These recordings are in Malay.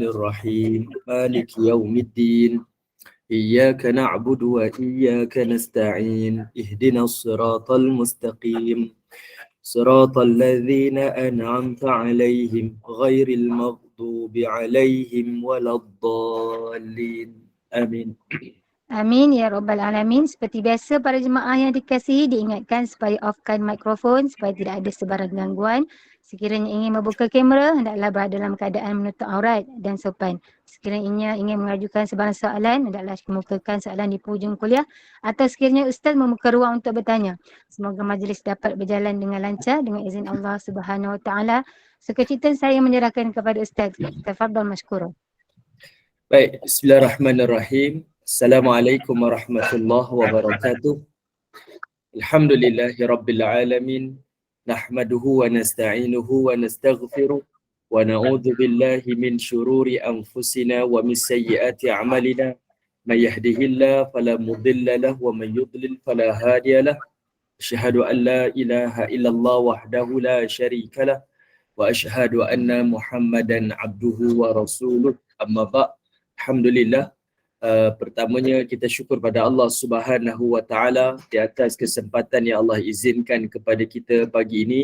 الرحيم مالك يوم الدين إياك نعبد وإياك نستعين اهدنا الصراط المستقيم صراط الذين أنعمت عليهم غير المغضوب عليهم ولا الضالين آمين. Amin ya Rabbal Alamin. Seperti biasa para jemaah yang dikasihi diingatkan supaya offkan mikrofon supaya tidak ada sebarang gangguan. Sekiranya ingin membuka kamera, hendaklah berada dalam keadaan menutup aurat dan sopan. Sekiranya ingin mengajukan sebarang soalan, hendaklah kemukakan soalan di hujung kuliah atau sekiranya Ustaz membuka ruang untuk bertanya. Semoga majlis dapat berjalan dengan lancar dengan izin Allah Subhanahu Wa Taala. Seketika saya menyerahkan kepada Ustaz. Tafadhal mashkura. Baik, bismillahirrahmanirrahim. Assalamualaikum warahmatullahi wabarakatuh. Alhamdulillahi rabbil alamin. Nahmaduhu wa nasta'inuhu wa nastaghfiruh. Wa na'udzu billahi min syururi anfusina wa min sayyiati a'malina. May yahdihillahu fala mudilla lahu wa man yudlil fala hadiya lahu. Asyhadu an la ilaha illallah wahdahu la syarika lahu wa asyhadu anna Muhammadan abduhu wa rasuluh. Amma ba'd. Alhamdulillah. Pertamanya kita syukur pada Allah Subhanahu Wa Taala di atas kesempatan yang Allah izinkan kepada kita pagi ini.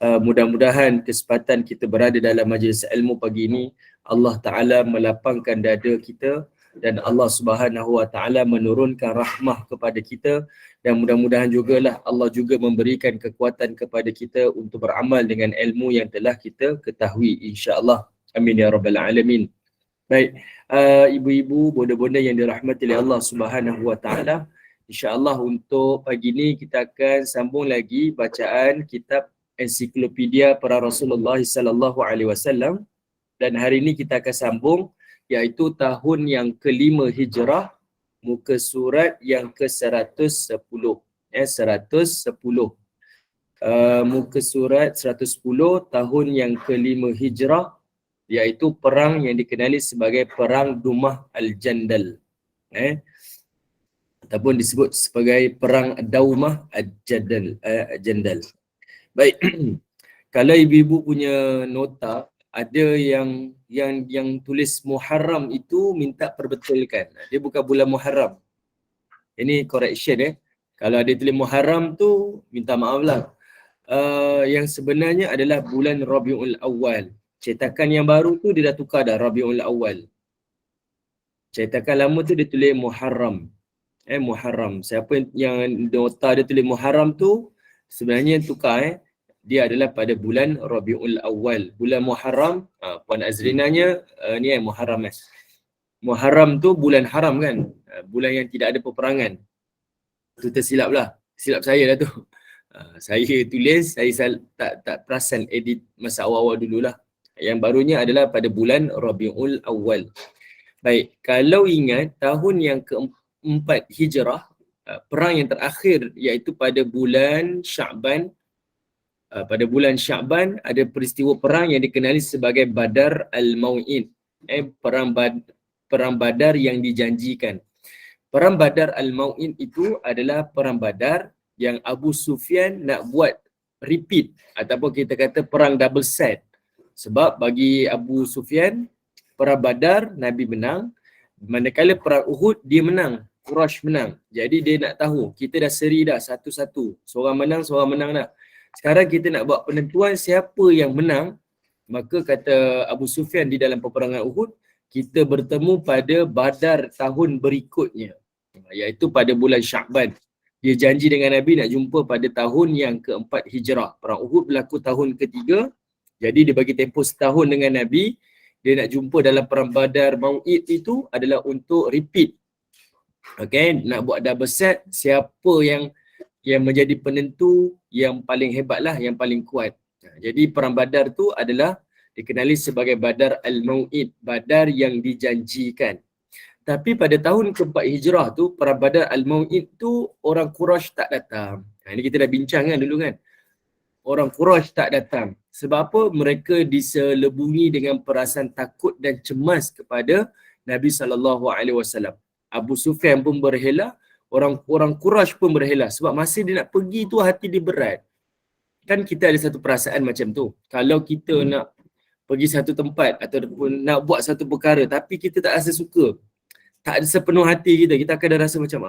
Mudah-mudahan kesempatan kita berada dalam majlis ilmu pagi ini Allah Taala melapangkan dada kita dan Allah Subhanahu Wa Taala menurunkan rahmah kepada kita, dan mudah-mudahan jugalah Allah juga memberikan kekuatan kepada kita untuk beramal dengan ilmu yang telah kita ketahui, insya-Allah. Amin ya rabbal alamin. Baik, ibu-ibu, bonda-bonda yang dirahmati oleh Allah Subhanahu Wa Taala, insya-Allah untuk pagi ini kita akan sambung lagi bacaan kitab Ensiklopedia Para Rasulullah Sallallahu Alaihi Wasallam, dan hari ini kita akan sambung iaitu tahun yang ke-5 Hijrah, muka surat yang ke-110. 110. Muka surat 110, tahun yang ke-5 Hijrah, iaitu perang yang dikenali sebagai Perang Dumah Al-Jandal, ataupun disebut sebagai Perang Daumah Al-Jandal. Baik, kalau ibu-ibu punya nota, ada yang tulis Muharram itu minta perbetulkan. Dia bukan bulan Muharram. Ini correction Kalau ada tulis Muharram tu minta maaf lah. Yang sebenarnya adalah bulan Rabiul Awal. Cetakan yang baru tu dia dah tukar dah, Rabiul Awal. Cetakan lama tu dia tulis Muharram. Muharram. Siapa yang nota dia tulis Muharram tu sebenarnya tukar dia adalah pada bulan Rabiul Awal. Bulan Muharram, Puan Azrinanya ni Muharram Muharram tu bulan haram kan? Bulan yang tidak ada peperangan. Tu tersilap lah. Silap saya lah tu. Saya tulis, saya tak perasan edit masa awal-awal dululah. Yang barunya adalah pada bulan Rabiul Awal. Baik, kalau ingat tahun yang keempat Hijrah, perang yang terakhir iaitu pada bulan Sya'ban. Pada bulan Sya'ban ada peristiwa perang yang dikenali sebagai Badar Al-Mau'id. Perang Badar yang dijanjikan. Perang Badar Al-Mau'id itu adalah perang Badar yang Abu Sufyan nak buat repeat ataupun kita kata perang double set. Sebab bagi Abu Sufyan, perang Badar Nabi menang, manakala perang Uhud dia menang, Quraisy menang. Jadi dia nak tahu, kita dah seri dah satu-satu. Seorang menang dah. Sekarang kita nak buat penentuan siapa yang menang. Maka kata Abu Sufyan di dalam peperangan Uhud, kita bertemu pada Badar tahun berikutnya, iaitu pada bulan Sya'ban. Dia janji dengan Nabi nak jumpa pada tahun yang keempat Hijrah. Perang Uhud berlaku tahun ketiga. Jadi dia bagi tempoh setahun dengan Nabi. Dia nak jumpa dalam perang Badar Mau'id itu adalah untuk repeat. Nak buat double set, siapa yang menjadi penentu yang paling hebat lah, yang paling kuat. Jadi perang Badar tu adalah dikenali sebagai Badar Al-Mau'id, Badar yang dijanjikan. Tapi pada tahun keempat Hijrah tu, perang Badar Al-Mau'id tu orang Quraisy tak datang. Ini kita dah bincang kan dulu kan. Orang Quraisy tak datang. Sebab apa? Mereka diselubungi dengan perasaan takut dan cemas kepada Nabi SAW. Abu Sufyan pun berhela, orang Quraisy pun berhela. Sebab masa dia nak pergi tu hati dia berat. Kan kita ada satu perasaan macam tu. Kalau kita nak pergi satu tempat ataupun nak buat satu perkara tapi kita tak rasa suka, tak ada sepenuh hati kita akan rasa macam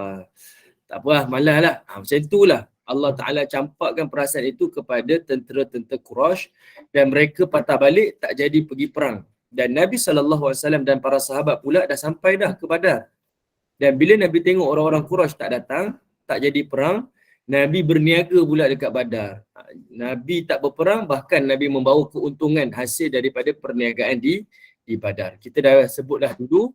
tak apalah, malas lah. Macam itulah Allah Ta'ala campakkan perasaan itu kepada tentera-tentera Quraisy dan mereka patah balik tak jadi pergi perang. Dan Nabi SAW dan para sahabat pula dah sampai dah ke Badar. Dan bila Nabi tengok orang-orang Quraisy tak datang, tak jadi perang, Nabi berniaga pula dekat Badar. Nabi tak berperang, bahkan Nabi membawa keuntungan hasil daripada perniagaan di Badar. Kita dah sebut dah dulu,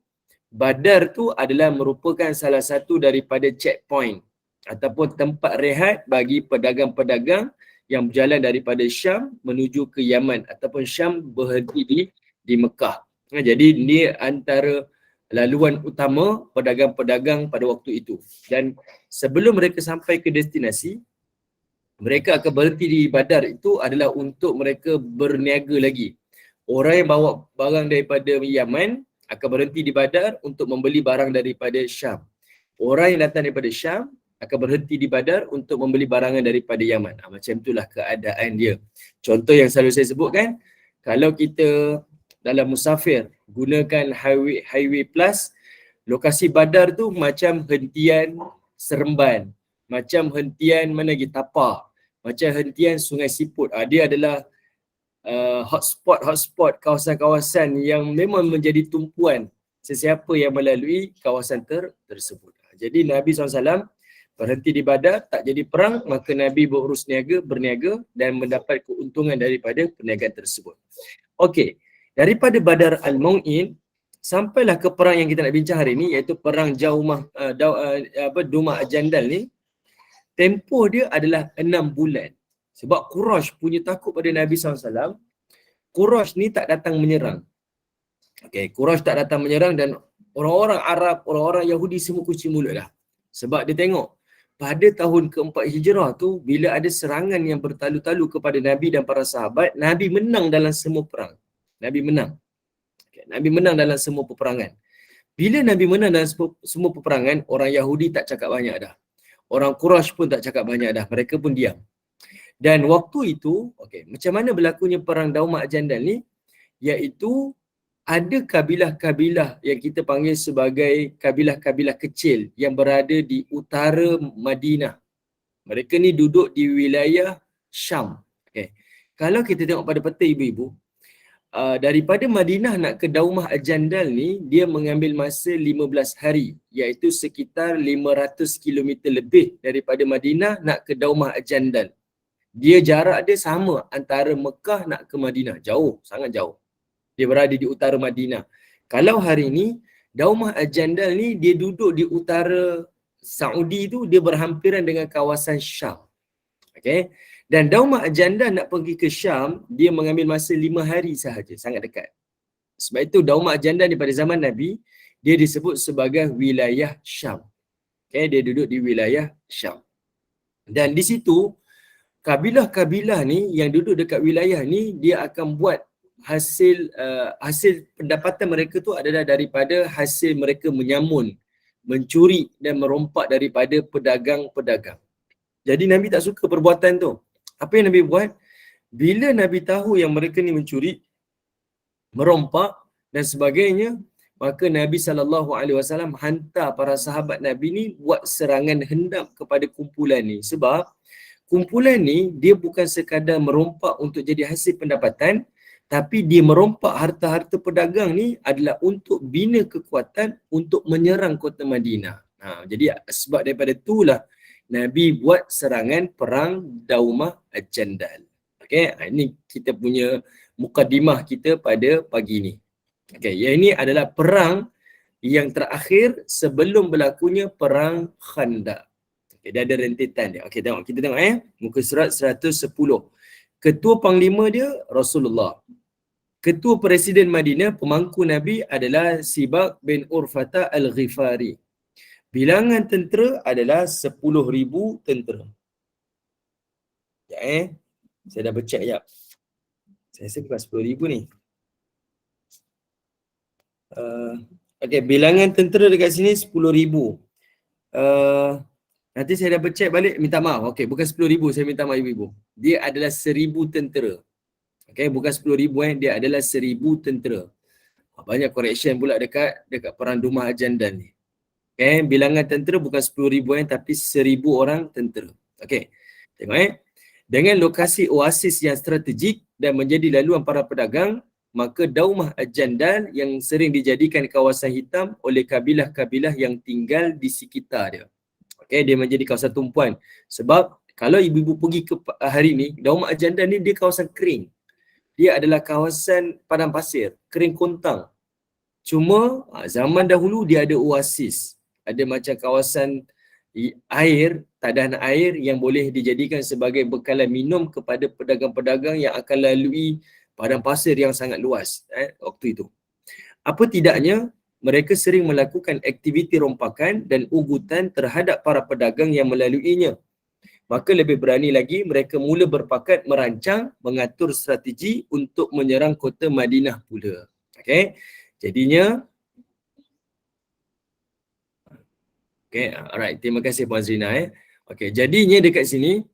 Badar tu adalah merupakan salah satu daripada checkpoint ataupun tempat rehat bagi pedagang-pedagang yang berjalan daripada Syam menuju ke Yaman ataupun Syam berhenti di Mekah. Jadi ini antara laluan utama pedagang-pedagang pada waktu itu. Dan sebelum mereka sampai ke destinasi, mereka akan berhenti di Badar itu adalah untuk mereka berniaga lagi. Orang yang bawa barang daripada Yaman akan berhenti di Badar untuk membeli barang daripada Syam. Orang yang datang daripada Syam akan berhenti di Badar untuk membeli barangan daripada Yaman. Macam itulah keadaan dia. Contoh yang selalu saya sebutkan, kalau kita dalam musafir gunakan highway plus, lokasi Badar tu macam hentian Seremban, macam hentian mana lagi, Tapak, macam hentian Sungai Siput. Dia adalah hotspot, kawasan-kawasan yang memang menjadi tumpuan sesiapa yang melalui kawasan tersebut. Jadi Nabi SAW berhenti di Badar, tak jadi perang, maka Nabi berniaga dan mendapat keuntungan daripada perniagaan tersebut. Okey, daripada Badar Al-Mau'in sampailah ke perang yang kita nak bincang hari ini, iaitu perang Daumah Jandal ni. Tempoh dia adalah 6 bulan. Sebab Quraisy punya takut pada Nabi SAW, Quraisy ni tak datang menyerang. Quraisy tak datang menyerang dan orang-orang Arab, orang-orang Yahudi semua kunci mulut dah. Sebab dia tengok, pada tahun keempat Hijrah tu, bila ada serangan yang bertalu-talu kepada Nabi dan para sahabat, Nabi menang dalam semua perang. Nabi menang. Nabi menang dalam semua peperangan. Bila Nabi menang dalam semua peperangan, orang Yahudi tak cakap banyak dah. Orang Quraisy pun tak cakap banyak dah. Mereka pun diam. Dan waktu itu, macam mana berlakunya perang Daumah Jandal ni? Iaitu ada kabilah-kabilah yang kita panggil sebagai kabilah-kabilah kecil yang berada di utara Madinah. Mereka ni duduk di wilayah Syam. Kalau kita tengok pada peta ibu-ibu, daripada Madinah nak ke Daumah Jandal ni, dia mengambil masa 15 hari, iaitu sekitar 500 km lebih daripada Madinah nak ke Daumah Jandal. Dia jarak dia sama antara Mekah nak ke Madinah. Jauh, sangat jauh. Dia berada di utara Madinah. Kalau hari ni, Daumah Jandal ni dia duduk di utara Saudi tu, dia berhampiran dengan kawasan Syam. Dan Daumah Jandal nak pergi ke Syam, dia mengambil masa 5 hari sahaja, sangat dekat. Sebab itu Daumah Jandal ni pada zaman Nabi, dia disebut sebagai wilayah Syam. Dia duduk di wilayah Syam. Dan di situ, kabilah-kabilah ni yang duduk dekat wilayah ni, dia akan buat hasil pendapatan mereka tu adalah daripada hasil mereka menyamun, mencuri dan merompak daripada pedagang-pedagang. Jadi Nabi tak suka perbuatan tu. Apa yang Nabi buat? Bila Nabi tahu yang mereka ni mencuri, merompak dan sebagainya, maka Nabi SAW hantar para sahabat Nabi ni buat serangan hendap kepada kumpulan ni. Sebab kumpulan ni dia bukan sekadar merompak untuk jadi hasil pendapatan, tapi dia merompak harta-harta pedagang ni adalah untuk bina kekuatan untuk menyerang kota Madinah. Jadi sebab daripada itulah Nabi buat serangan perang Daumah Jandal. Ini kita punya mukadimah kita pada pagi ni. Yang ini adalah perang yang terakhir sebelum berlakunya perang Khandaq. Dia ada rentetan dia. Kita tengok muka surat 110. Ketua panglima dia Rasulullah. Ketua Presiden Madinah, pemangku Nabi adalah Sibaq bin Urfata Al-Ghifari. Bilangan tentera adalah 10,000 tentera. Saya dah bercek sekejap. Saya rasa bukan 10,000 ni. Bilangan tentera dekat sini 10,000. Nanti saya dah bercek balik, minta maaf. Bukan 10,000, saya minta maaf ibu-ibu. Dia adalah 1,000 tentera. Okay, bukan 10,000 dia adalah 1,000 tentera. Banyak correction pula dekat perang Dumah Al-Jandal ni. Okay, bilangan tentera bukan 10,000 tapi 1,000 orang tentera. Okay, tengok dengan lokasi oasis yang strategik dan menjadi laluan para pedagang, maka Daumah Al-Jandal yang sering dijadikan kawasan hitam oleh kabilah-kabilah yang tinggal di sekitar dia. Okay, dia menjadi kawasan tumpuan. Sebab kalau ibu-ibu pergi ke hari ni, Daumah Al-Jandal ni dia kawasan kering. Dia adalah kawasan padang pasir, kering kontang. Cuma zaman dahulu dia ada oasis. Ada macam kawasan air, tadahan air yang boleh dijadikan sebagai bekalan minum kepada pedagang-pedagang yang akan lalui padang pasir yang sangat luas waktu itu. Apa tidaknya, mereka sering melakukan aktiviti rompakan dan ugutan terhadap para pedagang yang melaluinya. Maka lebih berani lagi mereka mula berpakat merancang, mengatur strategi untuk menyerang kota Madinah pula. Okay, jadinya okay, alright, terima kasih Puan Zina. Okay, jadinya dekat sini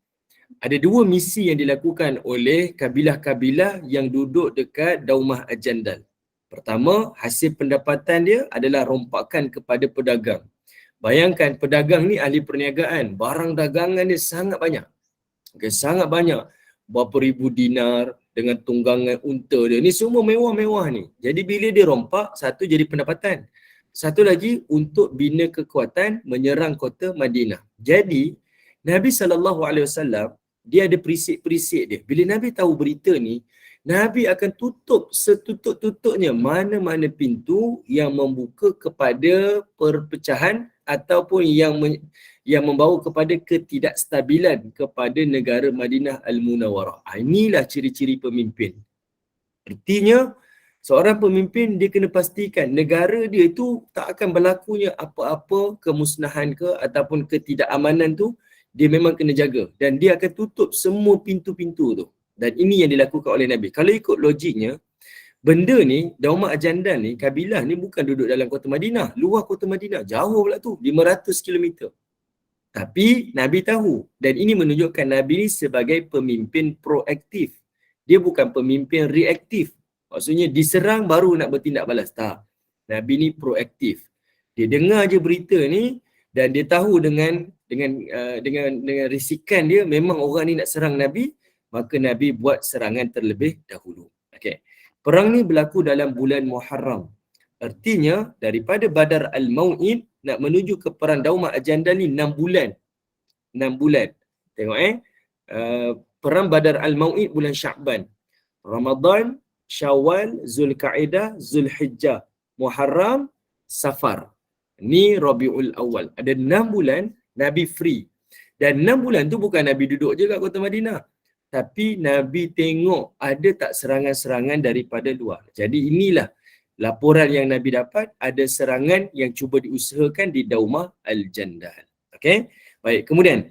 ada dua misi yang dilakukan oleh kabilah-kabilah yang duduk dekat Daumah Al-Jandal. Pertama, hasil pendapatan dia adalah rompakan kepada pedagang. Bayangkan pedagang ni ahli perniagaan, barang dagangan dia sangat banyak. Okay, sangat banyak. Berapa ribu dinar dengan tunggangan unta dia. Ni semua mewah-mewah ni. Jadi bila dia rompak, satu jadi pendapatan. Satu lagi untuk bina kekuatan menyerang kota Madinah. Jadi Nabi SAW dia ada perisik-perisik dia. Bila Nabi tahu berita ni, Nabi akan tutup setutup-tutupnya mana-mana pintu yang membuka kepada perpecahan ataupun yang membawa kepada ketidakstabilan kepada negara Madinah Al-Munawwarah. Inilah ciri-ciri pemimpin. Artinya, seorang pemimpin dia kena pastikan negara dia itu tak akan berlakunya apa-apa kemusnahan ke ataupun ketidakamanan tu, dia memang kena jaga. Dan dia akan tutup semua pintu-pintu tu. Dan ini yang dilakukan oleh Nabi. Kalau ikut logiknya, benda ni, Daumah Al-Jandal ni, kabilah ni bukan duduk dalam kota Madinah. Luar kota Madinah, jauh pula tu, 500 km. Tapi Nabi tahu. Dan ini menunjukkan Nabi ni sebagai pemimpin proaktif. Dia bukan pemimpin reaktif. Maksudnya diserang baru nak bertindak balas. Tak. Nabi ni proaktif. Dia dengar je berita ni dan dia tahu dengan risikan dia memang orang ni nak serang Nabi, maka Nabi buat serangan terlebih dahulu. Okey. Perang ni berlaku dalam bulan Muharram. Artinya daripada Badar Al-Mau'id nak menuju ke perang Daumah Al-Jandal ni 6 bulan. 6 bulan. Tengok perang Badar Al-Mau'id bulan Sya'ban. Ramadan, Syawal, Zulkaidah, Zulhijjah, Muharram, Safar. Ni Rabiul Awal. Ada 6 bulan Nabi free. Dan 6 bulan tu bukan Nabi duduk je kat kota Madinah. Tapi Nabi tengok ada tak serangan-serangan daripada luar. Jadi inilah laporan yang Nabi dapat, ada serangan yang cuba diusahakan di Daumah Al-Jandal. Okey. Baik, kemudian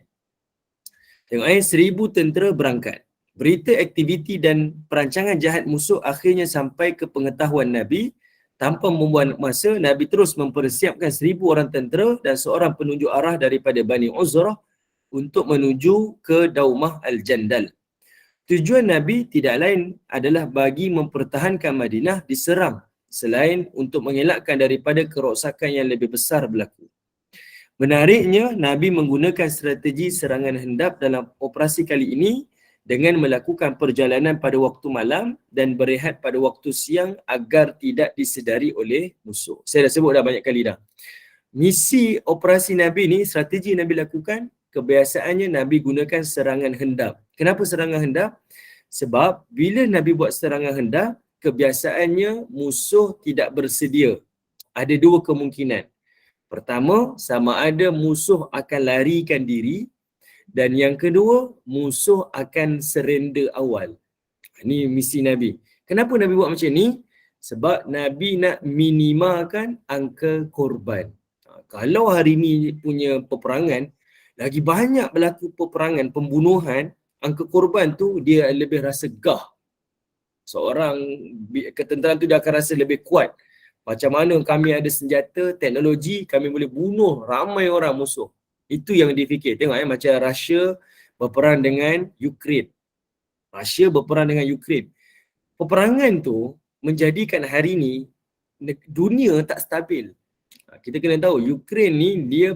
tengok 1,000 tentera berangkat. Berita aktiviti dan perancangan jahat musuh akhirnya sampai ke pengetahuan Nabi. Tanpa membuang masa, Nabi terus mempersiapkan 1,000 orang tentera dan seorang penunjuk arah daripada Bani Uzrah untuk menuju ke Daumah Al-Jandal. Tujuan Nabi tidak lain adalah bagi mempertahankan Madinah diserang, selain untuk mengelakkan daripada kerosakan yang lebih besar berlaku. Menariknya, Nabi menggunakan strategi serangan hendap dalam operasi kali ini dengan melakukan perjalanan pada waktu malam dan berehat pada waktu siang agar tidak disedari oleh musuh. Saya dah sebut dah banyak kali dah. Misi operasi Nabi ni, strategi Nabi lakukan, kebiasaannya Nabi gunakan serangan hendap. Kenapa serangan hendap? Sebab bila Nabi buat serangan hendap, kebiasaannya musuh tidak bersedia. Ada dua kemungkinan. Pertama, sama ada musuh akan larikan diri, dan yang kedua, musuh akan surrender awal. Ini misi Nabi. Kenapa Nabi buat macam ni? Sebab Nabi nak minimalkan angka korban. Kalau hari ni punya peperangan, lagi banyak berlaku peperangan, pembunuhan, angka korban tu dia lebih rasa gah. Seorang ketenteraan tu dia akan rasa lebih kuat. Macam mana kami ada senjata, teknologi, kami boleh bunuh ramai orang musuh. Itu yang difikir. Tengok macam Russia berperang dengan Ukraine. Russia berperang dengan Ukraine. peperangan tu menjadikan hari ni dunia tak stabil. Kita kena tahu Ukraine ni dia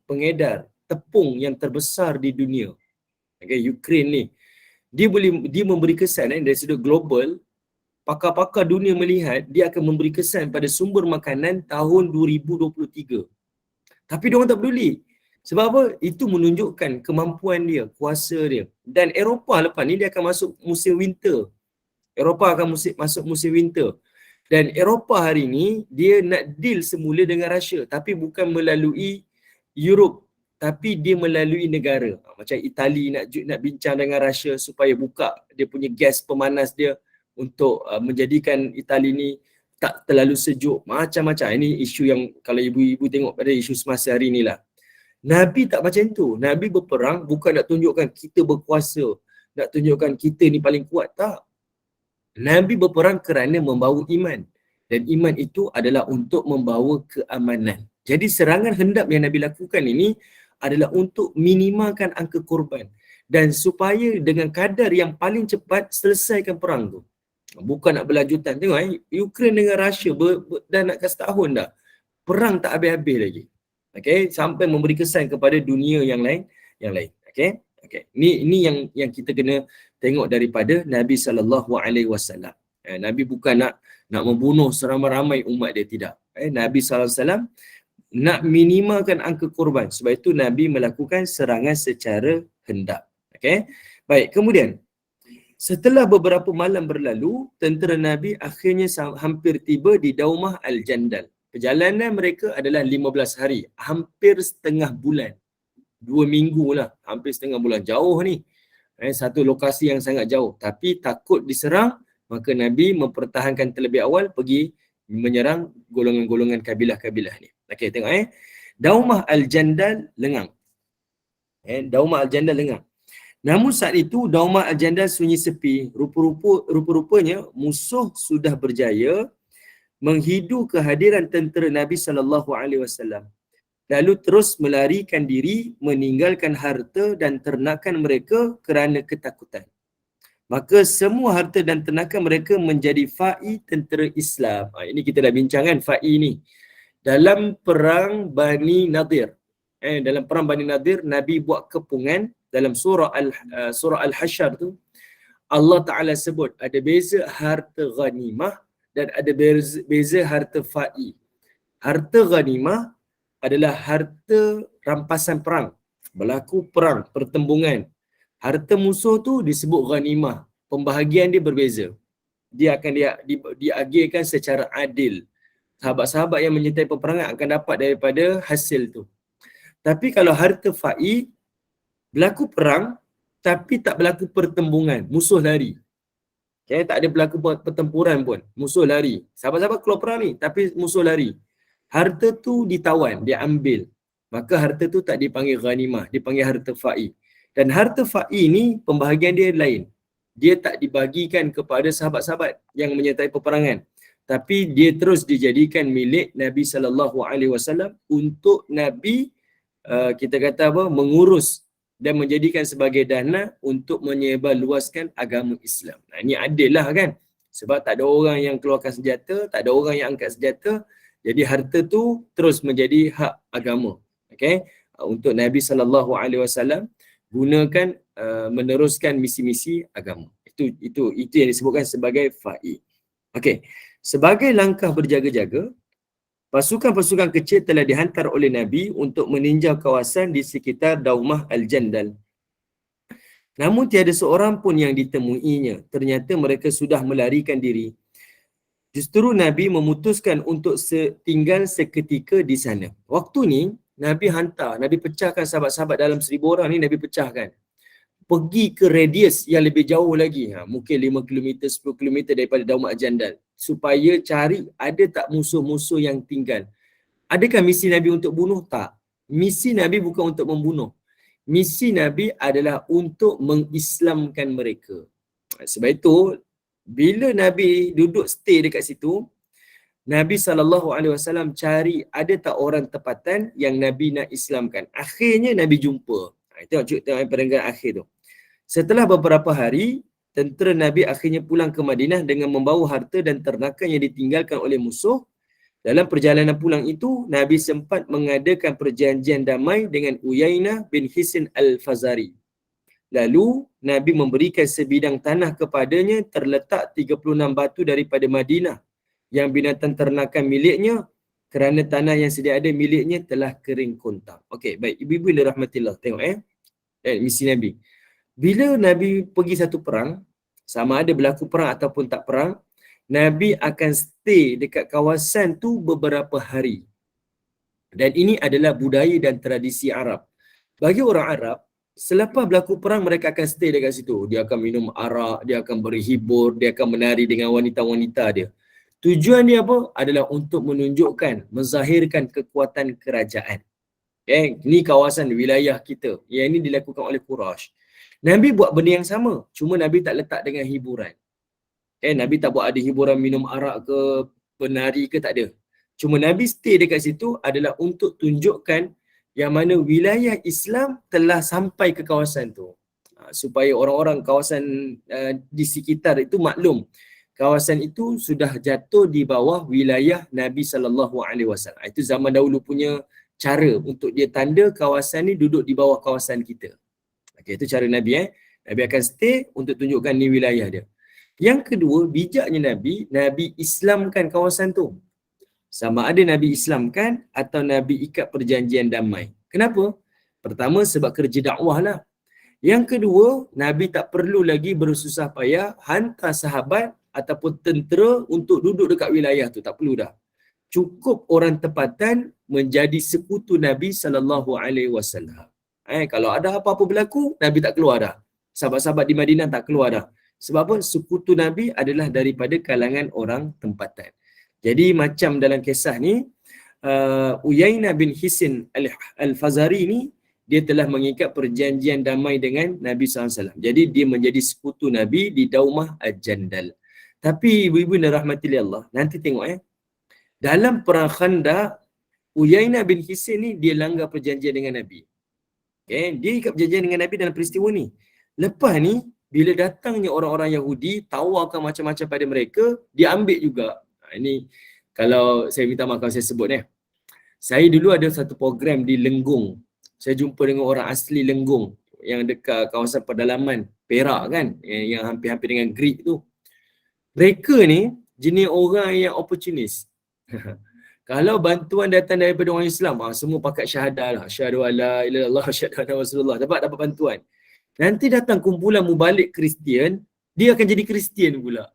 pengedar tepung yang terbesar di dunia. Okay, Ukraine ni dia memberi kesan dari sudut global. Pakar-pakar dunia melihat dia akan memberi kesan pada sumber makanan tahun 2023. Tapi dia orang tak peduli. Sebab apa? Itu menunjukkan kemampuan dia, kuasa dia. Dan Eropah lepas ni dia akan masuk musim winter. Eropah akan masuk musim winter. Dan Eropah hari ni dia nak deal semula dengan Russia, tapi bukan melalui Europe, tapi dia melalui negara. Macam Itali nak bincang dengan Russia supaya buka dia punya gas pemanas dia untuk menjadikan Itali ni tak terlalu sejuk. Macam-macam. Ini isu yang kalau ibu-ibu tengok pada isu semasa hari ni lah. Nabi tak macam tu. Nabi berperang bukan nak tunjukkan kita berkuasa, nak tunjukkan kita ni paling kuat. Tak. Nabi berperang kerana membawa iman. Dan iman itu adalah untuk membawa keamanan. Jadi serangan hendap yang Nabi lakukan ini adalah untuk minimalkan angka korban. Dan supaya dengan kadar yang paling cepat selesaikan perang tu. Bukan nak berlanjutan. Tengok Ukraine dengan Russia dah nak ke setahun dah. Perang tak habis-habis lagi. Okay, sampai memberi kesan kepada dunia yang lain. Okay. Ini yang kita kena tengok daripada Nabi SAW. Nabi bukan nak membunuh seramai-ramai umat dia, tidak. Nabi SAW nak minimalkan angka korban. Sebab itu Nabi melakukan serangan secara hendap. Okay. Baik, kemudian setelah beberapa malam berlalu, tentera Nabi akhirnya hampir tiba di Daumah Al-Jandal. Perjalanan mereka adalah 15 hari, hampir setengah bulan. 2 minggu lah, hampir setengah bulan. Jauh ni. Satu lokasi yang sangat jauh. Tapi takut diserang, maka Nabi mempertahankan terlebih awal pergi menyerang golongan-golongan kabilah-kabilah ni. Okey, tengok Daumah Al-Jandal lengang. Daumah Al-Jandal lengang. Namun saat itu Daumah Al-Jandal sunyi sepi. Rupa-rupanya musuh sudah berjaya menghidu kehadiran tentera Nabi SAW. Lalu terus melarikan diri, meninggalkan harta dan ternakan mereka kerana ketakutan. Maka semua harta dan ternakan mereka menjadi fa'i tentera Islam. Ini kita dah bincangkan fa'i ni. Dalam perang Bani Nadir. Dalam perang Bani Nadir, Nabi buat kepungan dalam surah Al-Hasyr tu. Allah Ta'ala sebut ada beza harta ghanimah dan ada beza harta fa'i. Harta ghanimah adalah harta rampasan perang. Berlaku perang, pertembungan. Harta musuh tu disebut ghanimah. Pembahagian dia berbeza. Dia akan diagihkan secara adil. Sahabat-sahabat yang menyertai peperangan akan dapat daripada hasil tu. Tapi kalau harta fa'i, berlaku perang tapi tak berlaku pertembungan. Musuh lari. Okay, tak ada berlaku pertempuran pun. Musuh lari. Sahabat-sahabat keluar perang ni tapi musuh lari. Harta tu ditawan, dia ambil. Maka harta tu tak dipanggil ghanimah, dipanggil harta fa'i. Dan harta fa'i ni pembahagian dia lain. Dia tak dibagikan kepada sahabat-sahabat yang menyertai peperangan. Tapi dia terus dijadikan milik Nabi SAW untuk Nabi kita kata apa, mengurus dan menjadikan sebagai dana untuk menyebarluaskan agama Islam. Nah, ini adil lah kan. Sebab tak ada orang yang keluarkan senjata, tak ada orang yang angkat senjata. Jadi harta tu terus menjadi hak agama. Okay? Untuk Nabi SAW gunakan meneruskan misi-misi agama. Itu yang disebutkan sebagai fa'i. Okay. Sebagai langkah berjaga-jaga, pasukan-pasukan kecil telah dihantar oleh Nabi untuk meninjau kawasan di sekitar Daumah Al-Jandal. Namun tiada seorang pun yang ditemuinya. Ternyata mereka sudah melarikan diri. Justru Nabi memutuskan untuk tinggal seketika di sana. Waktu ni, Nabi pecahkan sahabat-sahabat dalam 1,000 orang ni, Nabi pecahkan. Pergi ke radius yang lebih jauh lagi. Mungkin 5 km, 10 km daripada Daumah Al-Jandal. Supaya cari ada tak musuh-musuh yang tinggal. Adakah misi Nabi untuk bunuh? Tak. Misi Nabi bukan untuk membunuh. Misi Nabi adalah untuk mengislamkan mereka. Sebab itu, bila Nabi duduk stay dekat situ, Nabi SAW cari ada tak orang tempatan yang Nabi nak islamkan. Akhirnya Nabi jumpa. Tengok perenggan akhir tu. Setelah beberapa hari, tentera Nabi akhirnya pulang ke Madinah dengan membawa harta dan ternakan yang ditinggalkan oleh musuh. Dalam perjalanan pulang itu, Nabi sempat mengadakan perjanjian damai dengan Uyainah bin Hisn al-Fazari. Lalu, Nabi memberikan sebidang tanah kepadanya terletak 36 batu daripada Madinah yang binatang ternakan miliknya kerana tanah yang sedia ada miliknya telah kering kontak. Okey, baik. Ibu-ibu yang dirahmatillah, tengok misi Nabi. Bila Nabi pergi satu perang, sama ada berlaku perang ataupun tak perang, Nabi akan stay dekat kawasan tu beberapa hari. Dan ini adalah budaya dan tradisi Arab. Bagi orang Arab, selepas berlaku perang mereka akan stay dekat situ. Dia akan minum arak, dia akan berhibur, dia akan menari dengan wanita-wanita dia. Tujuan dia apa? Adalah untuk menunjukkan, menzahirkan kekuatan kerajaan. Ini kawasan wilayah kita. Yang ini dilakukan oleh Quraisy. Nabi buat benda yang sama. Cuma Nabi tak letak dengan hiburan. Nabi tak buat ada hiburan minum arak ke, penari ke, tak ada. Cuma Nabi stay dekat situ adalah untuk tunjukkan yang mana wilayah Islam telah sampai ke kawasan tu. Supaya orang-orang kawasan di sekitar itu maklum. Kawasan itu sudah jatuh di bawah wilayah Nabi SAW. Itu zaman dahulu punya cara untuk dia tanda kawasan ni duduk di bawah kawasan kita. Okay, itu cara Nabi. Nabi akan stay untuk tunjukkan ni wilayah dia. Yang kedua, bijaknya Nabi Islamkan kawasan tu. Sama ada Nabi Islamkan atau Nabi ikat perjanjian damai. Kenapa? Pertama, sebab kerja dakwah lah. Yang kedua, Nabi tak perlu lagi bersusah payah hantar sahabat ataupun tentera untuk duduk dekat wilayah tu. Tak perlu dah. Cukup orang tempatan menjadi sekutu Nabi SAW. Kalau ada apa-apa berlaku, Nabi tak keluar dah. Sahabat-sahabat di Madinah tak keluar dah. Sebab apa? Sekutu Nabi adalah daripada kalangan orang tempatan. Jadi macam dalam kisah ni, Uyainah bin Hisn al-Fazari ni, dia telah mengikat perjanjian damai dengan Nabi SAW. Jadi dia menjadi sekutu Nabi di Daumah Al-Jandal. Tapi ibu-ibu dan rahmatillah Allah, nanti tengok dalam perang Khandaq, Uyainah bin Hisn ni dia langgar perjanjian dengan Nabi. Dia ikat perjanjian dengan Nabi dalam peristiwa ni. Lepas ni, bila datangnya orang-orang Yahudi, tawarkan macam-macam pada mereka, dia ambil juga. Ini kalau saya minta maaf kalau saya sebut Saya dulu ada satu program di Lenggong. Saya jumpa dengan orang asli Lenggong yang dekat kawasan pedalaman Perak kan, yang hampir-hampir dengan Greek tu. Mereka ni jenis orang yang opportunis. Kalau bantuan datang daripada orang Islam, semua pakat syahadah lah. Asyhadu alla ilaha illallah, asyhadu anna Rasulullah. Dapat bantuan. Nanti datang kumpulan mubalik Kristian, dia akan jadi Kristian pula.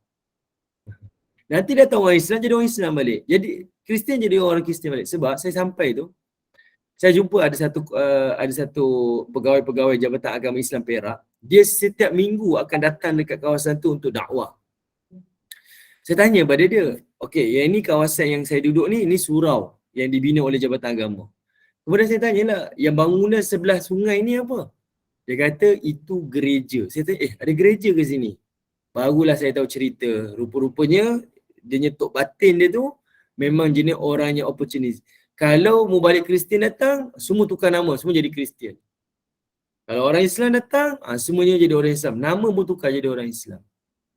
Nanti datang orang Islam, jadi orang Islam balik. Jadi Kristian jadi orang Kristian balik. Sebab saya sampai tu, saya jumpa ada satu pegawai-pegawai Jabatan Agama Islam Perak. Dia setiap minggu akan datang dekat kawasan tu untuk dakwah. Saya tanya pada dia, okey, yang ini kawasan yang saya duduk ni, ini surau yang dibina oleh Jabatan Agama. Kemudian saya tanyalah, yang bangunan sebelah sungai ni apa? Dia kata, itu gereja. Saya tanya, ada gereja ke sini? Barulah saya tahu cerita. Rupa-rupanya, dia nyetuk batin dia tu, memang jenis orang yang opportunis. Kalau mubalik Kristian datang, semua tukar nama, semua jadi Kristian. Kalau orang Islam datang, semuanya jadi orang Islam. Nama pun tukar jadi orang Islam.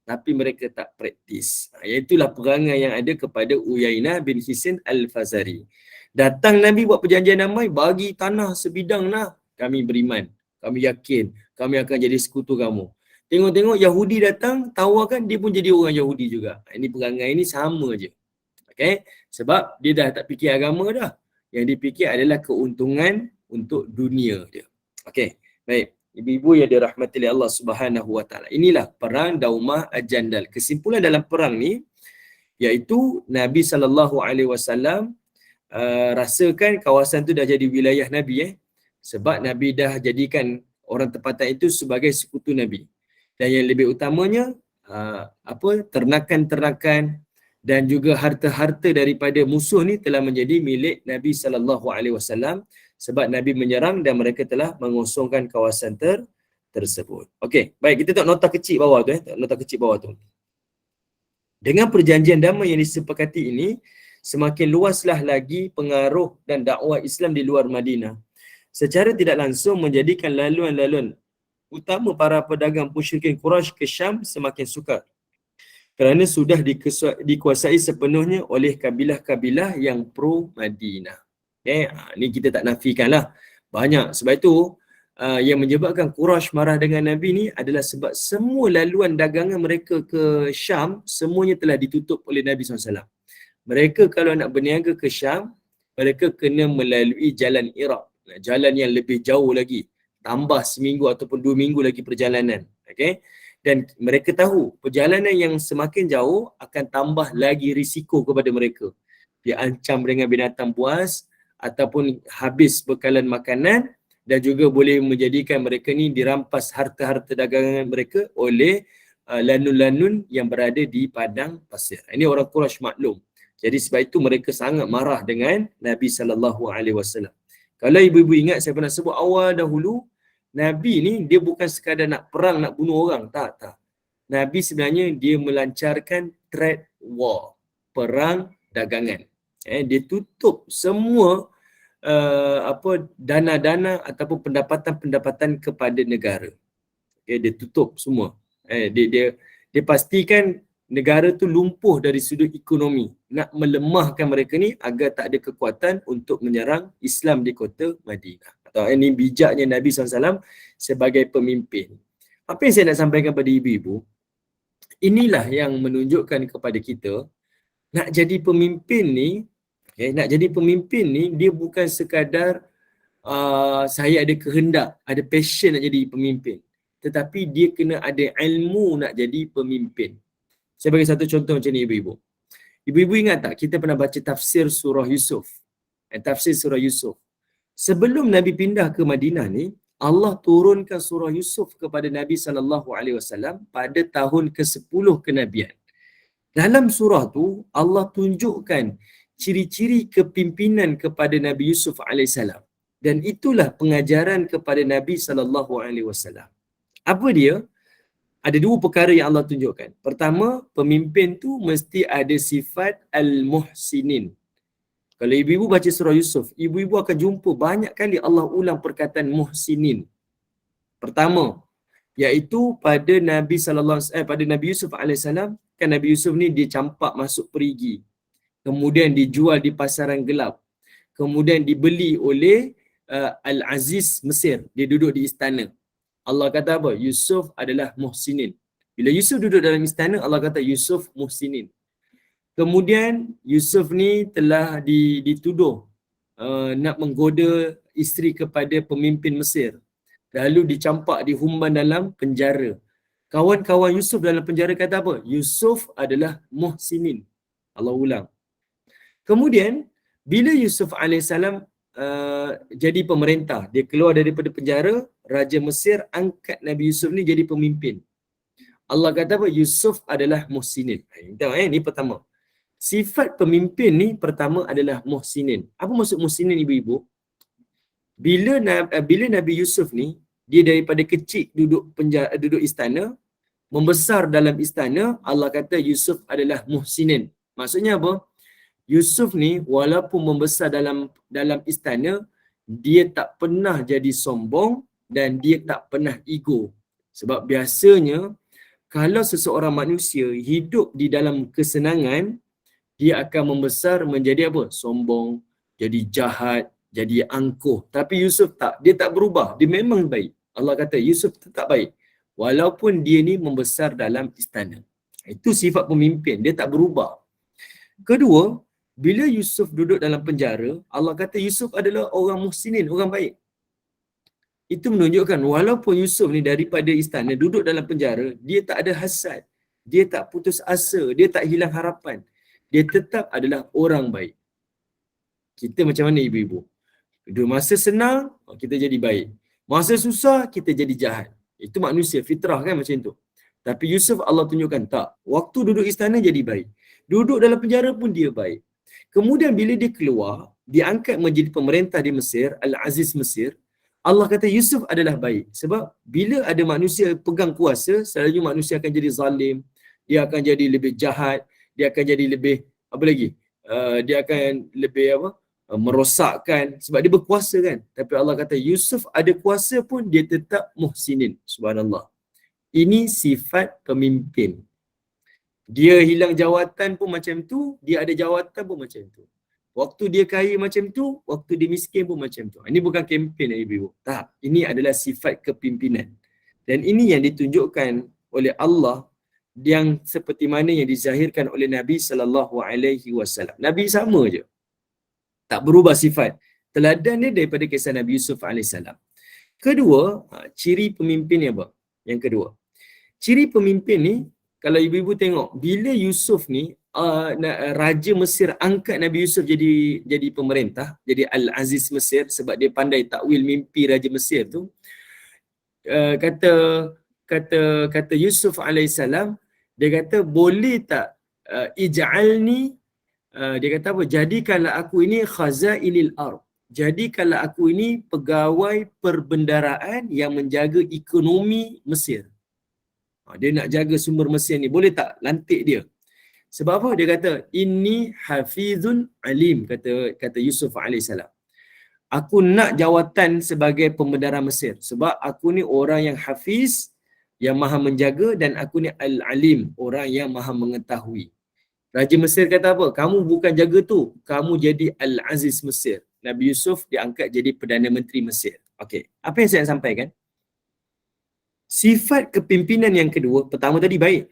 Tapi mereka tak praktis. Iaitulah perangai yang ada kepada Uyainah bin Hisn al-Fazari. Datang Nabi buat perjanjian damai, bagi tanah sebidang lah. Kami beriman, kami yakin, kami akan jadi sekutu kamu. Tengok-tengok Yahudi datang, tawarkan, dia pun jadi orang Yahudi juga. Ini perangai ini sama je. Okay? Sebab dia dah tak fikir agama dah. Yang dipikir adalah keuntungan untuk dunia dia. Okay, baik. Ibu-ibu yang dirahmati oleh Allah Subhanahu Wa Taala. Inilah perang Daumah Al-Jandal. Kesimpulan dalam perang ni iaitu Nabi SAW rasakan kawasan tu dah jadi wilayah Nabi sebab Nabi dah jadikan orang tempatan itu sebagai sekutu Nabi. Dan yang lebih utamanya ternakan-ternakan dan juga harta-harta daripada musuh ni telah menjadi milik Nabi SAW sebab Nabi menyerang dan mereka telah mengosongkan kawasan tersebut. Okey, baik, kita tengok nota kecil bawah tu nota kecil bawah tu. Dengan perjanjian damai yang disepakati ini, semakin luaslah lagi pengaruh dan dakwah Islam di luar Madinah. Secara tidak langsung menjadikan laluan-laluan utama para pedagang musyrikin Quraisy ke Syam semakin sukar. Kerana sudah dikuasai sepenuhnya oleh kabilah-kabilah yang pro Madinah. Okay, ni kita tak nafikanlah. Banyak. Sebab itu, yang menyebabkan Quraisy marah dengan Nabi ni adalah sebab semua laluan dagangan mereka ke Syam, semuanya telah ditutup oleh Nabi SAW. Mereka kalau nak berniaga ke Syam, mereka kena melalui jalan Iraq. Jalan yang lebih jauh lagi. Tambah seminggu ataupun 2 minggu lagi perjalanan. Okay? Dan mereka tahu perjalanan yang semakin jauh akan tambah lagi risiko kepada mereka. Dia ancam dengan binatang buas ataupun habis bekalan makanan dan juga boleh menjadikan mereka ni dirampas harta-harta dagangan mereka oleh lanun-lanun yang berada di padang pasir. Ini orang Quraisy maklum. Jadi sebab itu mereka sangat marah dengan Nabi SAW. Kalau ibu-ibu ingat saya pernah sebut awal dahulu, Nabi ni dia bukan sekadar nak perang, nak bunuh orang. Tak. Nabi sebenarnya dia melancarkan trade war, perang dagangan. Dia tutup semua dana-dana ataupun pendapatan-pendapatan kepada negara. Dia tutup semua. Dia pastikan negara tu lumpuh dari sudut ekonomi. Nak melemahkan mereka ni agar tak ada kekuatan untuk menyerang Islam di kota Madinah. Atau ini bijaknya Nabi SAW sebagai pemimpin. Apa yang saya nak sampaikan pada ibu-ibu, inilah yang menunjukkan kepada kita, nak jadi pemimpin ni, dia bukan sekadar saya ada kehendak, ada passion nak jadi pemimpin. Tetapi dia kena ada ilmu nak jadi pemimpin. Saya bagi satu contoh macam ni ibu-ibu. Ibu-ibu ingat tak kita pernah baca tafsir surah Yusuf? Tafsir surah Yusuf. Sebelum Nabi pindah ke Madinah ni, Allah turunkan surah Yusuf kepada Nabi SAW pada tahun ke-10 kenabian. Dalam surah tu, Allah tunjukkan ciri-ciri kepimpinan kepada Nabi Yusuf AS. Dan itulah pengajaran kepada Nabi SAW. Apa dia? Ada 2 perkara yang Allah tunjukkan. Pertama, pemimpin tu mesti ada sifat al-muhsinin. Kalau ibu-ibu baca surah Yusuf, ibu-ibu akan jumpa banyak kali Allah ulang perkataan muhsinin. Pertama, iaitu pada Nabi Yusuf AS, kan Nabi Yusuf ni dia campak masuk perigi. Kemudian dijual di pasaran gelap. Kemudian dibeli oleh Al-Aziz Mesir. Dia duduk di istana. Allah kata apa? Yusuf adalah muhsinin. Bila Yusuf duduk dalam istana, Allah kata Yusuf muhsinin. Kemudian Yusuf ni telah dituduh nak menggoda isteri kepada pemimpin Mesir. Lalu dicampak, dihumban dalam penjara. Kawan-kawan Yusuf dalam penjara kata apa? Yusuf adalah muhsinin. Allah ulang. Kemudian bila Yusuf AS jadi pemerintah, dia keluar daripada penjara, Raja Mesir angkat Nabi Yusuf ni jadi pemimpin. Allah kata apa? Yusuf adalah muhsinin. Tengok ni pertama. Sifat pemimpin ni pertama adalah muhsinin. Apa maksud muhsinin ibu-ibu? Bila Nabi Yusuf ni, dia daripada kecil duduk istana, membesar dalam istana, Allah kata Yusuf adalah muhsinin. Maksudnya apa? Yusuf ni walaupun membesar dalam istana, dia tak pernah jadi sombong dan dia tak pernah ego. Sebab biasanya kalau seseorang manusia hidup di dalam kesenangan, dia akan membesar menjadi apa? Sombong, jadi jahat, jadi angkuh. Tapi Yusuf tak, dia tak berubah, dia memang baik. Allah kata Yusuf tetap baik walaupun dia ni membesar dalam istana. Itu sifat pemimpin, dia tak berubah. Kedua, bila Yusuf duduk dalam penjara, Allah kata Yusuf adalah orang muhsinin, orang baik. Itu menunjukkan walaupun Yusuf ni daripada istana duduk dalam penjara, dia tak ada hasad, dia tak putus asa, dia tak hilang harapan. Dia tetap adalah orang baik. Kita macam mana ibu-ibu? Masa senang, kita jadi baik. Masa susah, kita jadi jahat. Itu manusia, fitrah kan macam tu. Tapi Yusuf Allah tunjukkan tak. Waktu duduk istana jadi baik. Duduk dalam penjara pun dia baik. Kemudian bila dia keluar, dia angkat menjadi pemerintah di Mesir, Al-Aziz Mesir. Allah kata Yusuf adalah baik. Sebab bila ada manusia pegang kuasa, selalunya manusia akan jadi zalim, dia akan jadi lebih jahat, dia akan jadi lebih, apa lagi? Dia akan lebih merosakkan sebab dia berkuasa kan. Tapi Allah kata Yusuf ada kuasa pun dia tetap muhsinin. Subhanallah. Ini sifat pemimpin. Dia hilang jawatan pun macam tu, dia ada jawatan pun macam tu. Waktu dia kaya macam tu, waktu dia miskin pun macam tu. Ini bukan kempen ibu-ibu. Tak, ini adalah sifat kepimpinan. Dan ini yang ditunjukkan oleh Allah yang seperti mana yang dizahirkan oleh Nabi SAW. Nabi sama je. Tak berubah sifat. Teladan dia daripada kisah Nabi Yusuf AS. Kedua, ciri pemimpin ni apa? Yang kedua. Ciri pemimpin ni, kalau ibu-ibu tengok, bila Yusuf ni, Raja Mesir angkat Nabi Yusuf jadi pemerintah, jadi Al-Aziz Mesir sebab dia pandai takwil mimpi Raja Mesir tu. Kata Yusuf alaihissalam, dia kata boleh tak ij'alni, dia kata apa, jadikanlah aku ini khazainil ard, jadikanlah aku ini pegawai perbendaraan yang menjaga ekonomi Mesir. Dia nak jaga sumber Mesir ni, boleh tak lantik dia? Sebab apa? Dia kata inni hafizun alim, kata Yusuf alaihissalam. Aku nak jawatan sebagai pembendara Mesir sebab aku ni orang yang hafiz, yang maha menjaga, dan aku ni al-alim, orang yang maha mengetahui. Raja Mesir kata apa? Kamu bukan jaga tu, kamu jadi Al-Aziz Mesir. Nabi Yusuf diangkat jadi Perdana Menteri Mesir. Okey, apa yang saya nak sampaikan? Sifat kepimpinan yang kedua, pertama tadi baik.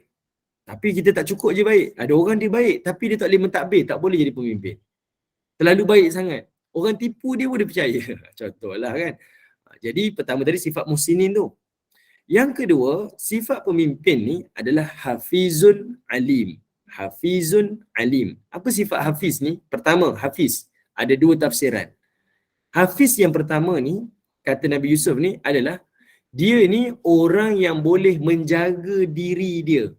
Tapi kita tak cukup je baik. Ada orang dia baik tapi dia tak boleh mentadbir, tak boleh jadi pemimpin. Terlalu baik sangat. Orang tipu dia pun dia percaya. Contohlah kan. Jadi pertama tadi sifat muhsinin tu. Yang kedua, sifat pemimpin ni adalah hafizun alim. Hafizun alim. Apa sifat hafiz ni? Pertama, hafiz. Ada dua tafsiran. Hafiz yang pertama ni, kata Nabi Yusuf ni adalah, dia ni orang yang boleh menjaga diri dia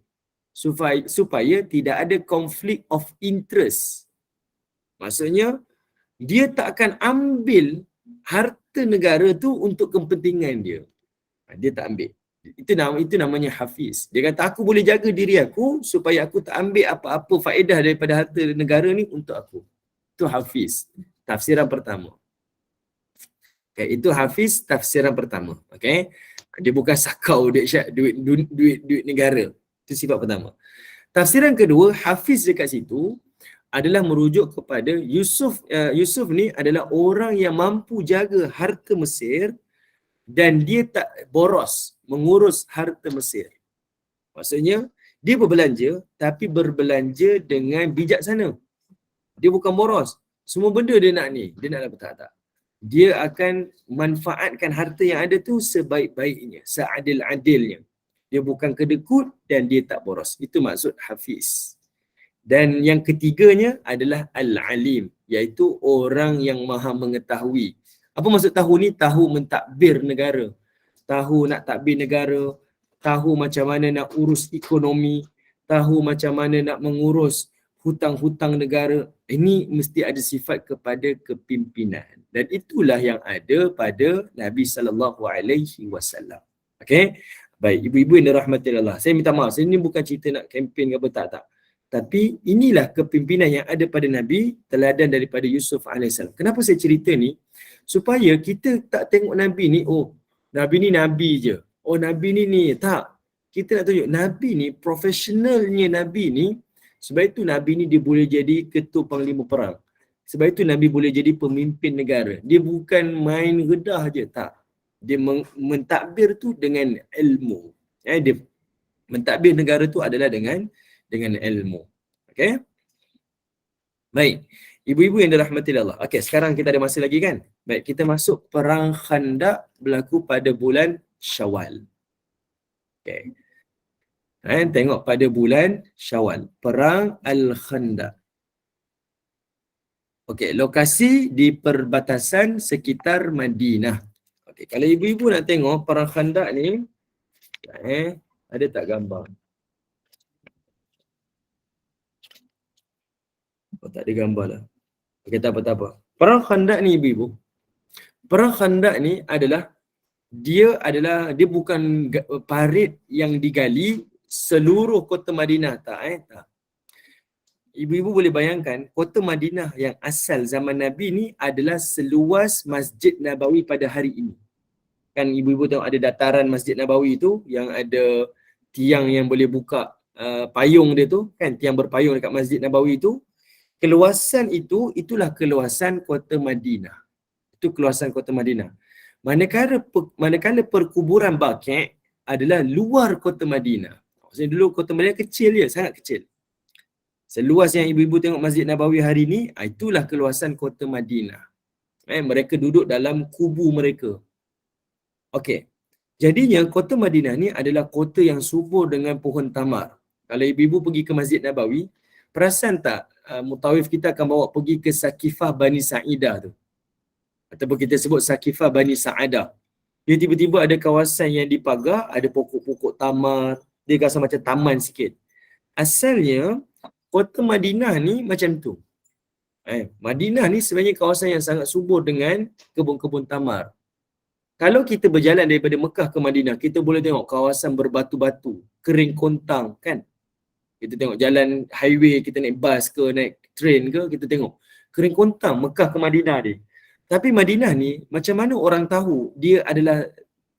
supaya tidak ada konflik of interest. Maksudnya, dia tak akan ambil harta negara tu untuk kepentingan dia. Dia tak ambil. Itu namanya hafiz. Dia kata aku boleh jaga diri aku supaya aku tak ambil apa-apa faedah daripada harta negara ni untuk aku. Itu hafiz. Tafsiran pertama. Okay, itu hafiz tafsiran pertama. Okay. Dia bukan sakau duit negara. Itu sifat pertama. Tafsiran kedua, hafiz dekat situ adalah merujuk kepada Yusuf ni adalah orang yang mampu jaga harta Mesir dan dia tak boros mengurus harta Mesir. Maksudnya dia berbelanja tapi berbelanja dengan bijaksana. Dia bukan boros. Semua benda dia nak ni, dia nak dapat tak. Dia akan manfaatkan harta yang ada tu sebaik-baiknya, seadil-adilnya. Dia bukan kedekut dan dia tak boros. Itu maksud hafiz. Dan yang ketiganya adalah al-alim, iaitu orang yang maha mengetahui. Apa maksud tahu ni? Tahu mentadbir negara. Tahu nak tadbir negara, tahu macam mana nak urus ekonomi, tahu macam mana nak mengurus hutang-hutang negara. Ini mesti ada sifat kepada kepimpinan. Dan itulah yang ada pada Nabi SAW. Okey? Baik, ibu-ibu yang dirahmati Allah. Saya minta maaf, saya ni bukan cerita nak kempen ke apa, tak. Tapi inilah kepimpinan yang ada pada Nabi, teladan daripada Yusuf AS. Kenapa saya cerita ni? Supaya kita tak tengok Nabi ni, oh Nabi ni Nabi je. Oh Nabi ni. Tak. Kita nak tunjuk Nabi ni, profesionalnya Nabi ni. Sebab itu Nabi ni dia boleh jadi ketua panglima perang. Sebab itu Nabi boleh jadi pemimpin negara. Dia bukan main redah je, tak. Dia mentadbir tu dengan ilmu. Dia mentadbir negara tu adalah dengan ilmu. Okey? Baik. Ibu-ibu yang dirahmati Allah. Okey, sekarang kita ada masa lagi kan? Baik, kita masuk perang Khandaq berlaku pada bulan Syawal. Okey. Tengok pada bulan Syawal. Perang Al-Khandaq. Okey, lokasi di perbatasan sekitar Madinah. Okey, kalau ibu-ibu nak tengok perang Khandaq ni, ada tak gambar? Oh, tak ada gambar lah. Okey, tak apa. Perang Khandaq ni ibu-ibu. Perang Khandaq ni dia bukan parit yang digali seluruh kota Madinah, tak. ibu-ibu boleh bayangkan kota Madinah yang asal zaman Nabi ni adalah seluas Masjid Nabawi pada hari ini. Kan ibu-ibu tengok ada dataran Masjid Nabawi tu yang ada tiang yang boleh buka payung dia tu, kan, tiang berpayung dekat Masjid Nabawi tu. Keluasan itu, itulah keluasan kota Madinah. Itu keluasan kota Madinah. Manakala perkuburan Baqi' adalah luar kota Madinah. Maksudnya dulu kota Madinah kecil je, sangat kecil. Seluas yang ibu-ibu tengok Masjid Nabawi hari ni, itulah keluasan kota Madinah. Mereka duduk dalam kubu mereka. Okey. Jadinya kota Madinah ni adalah kota yang subur dengan pohon tamar. Kalau ibu-ibu pergi ke Masjid Nabawi, perasan tak mutawif kita akan bawa pergi ke Sakifah Bani Sa'idah tu. Ataupun kita sebut Sakifah Bani Sa'adah. Dia tiba-tiba ada kawasan yang dipagar, ada pokok-pokok tamar, dia rasa macam taman sikit. Asalnya, kota Madinah ni macam tu. Madinah ni sebenarnya kawasan yang sangat subur dengan kebun-kebun tamar. Kalau kita berjalan daripada Mekah ke Madinah, kita boleh tengok kawasan berbatu-batu, kering kontang, kan? Kita tengok jalan highway, kita naik bas ke, naik train ke, kita tengok kering kontang Mekah ke Madinah ni. Tapi Madinah ni, macam mana orang tahu dia adalah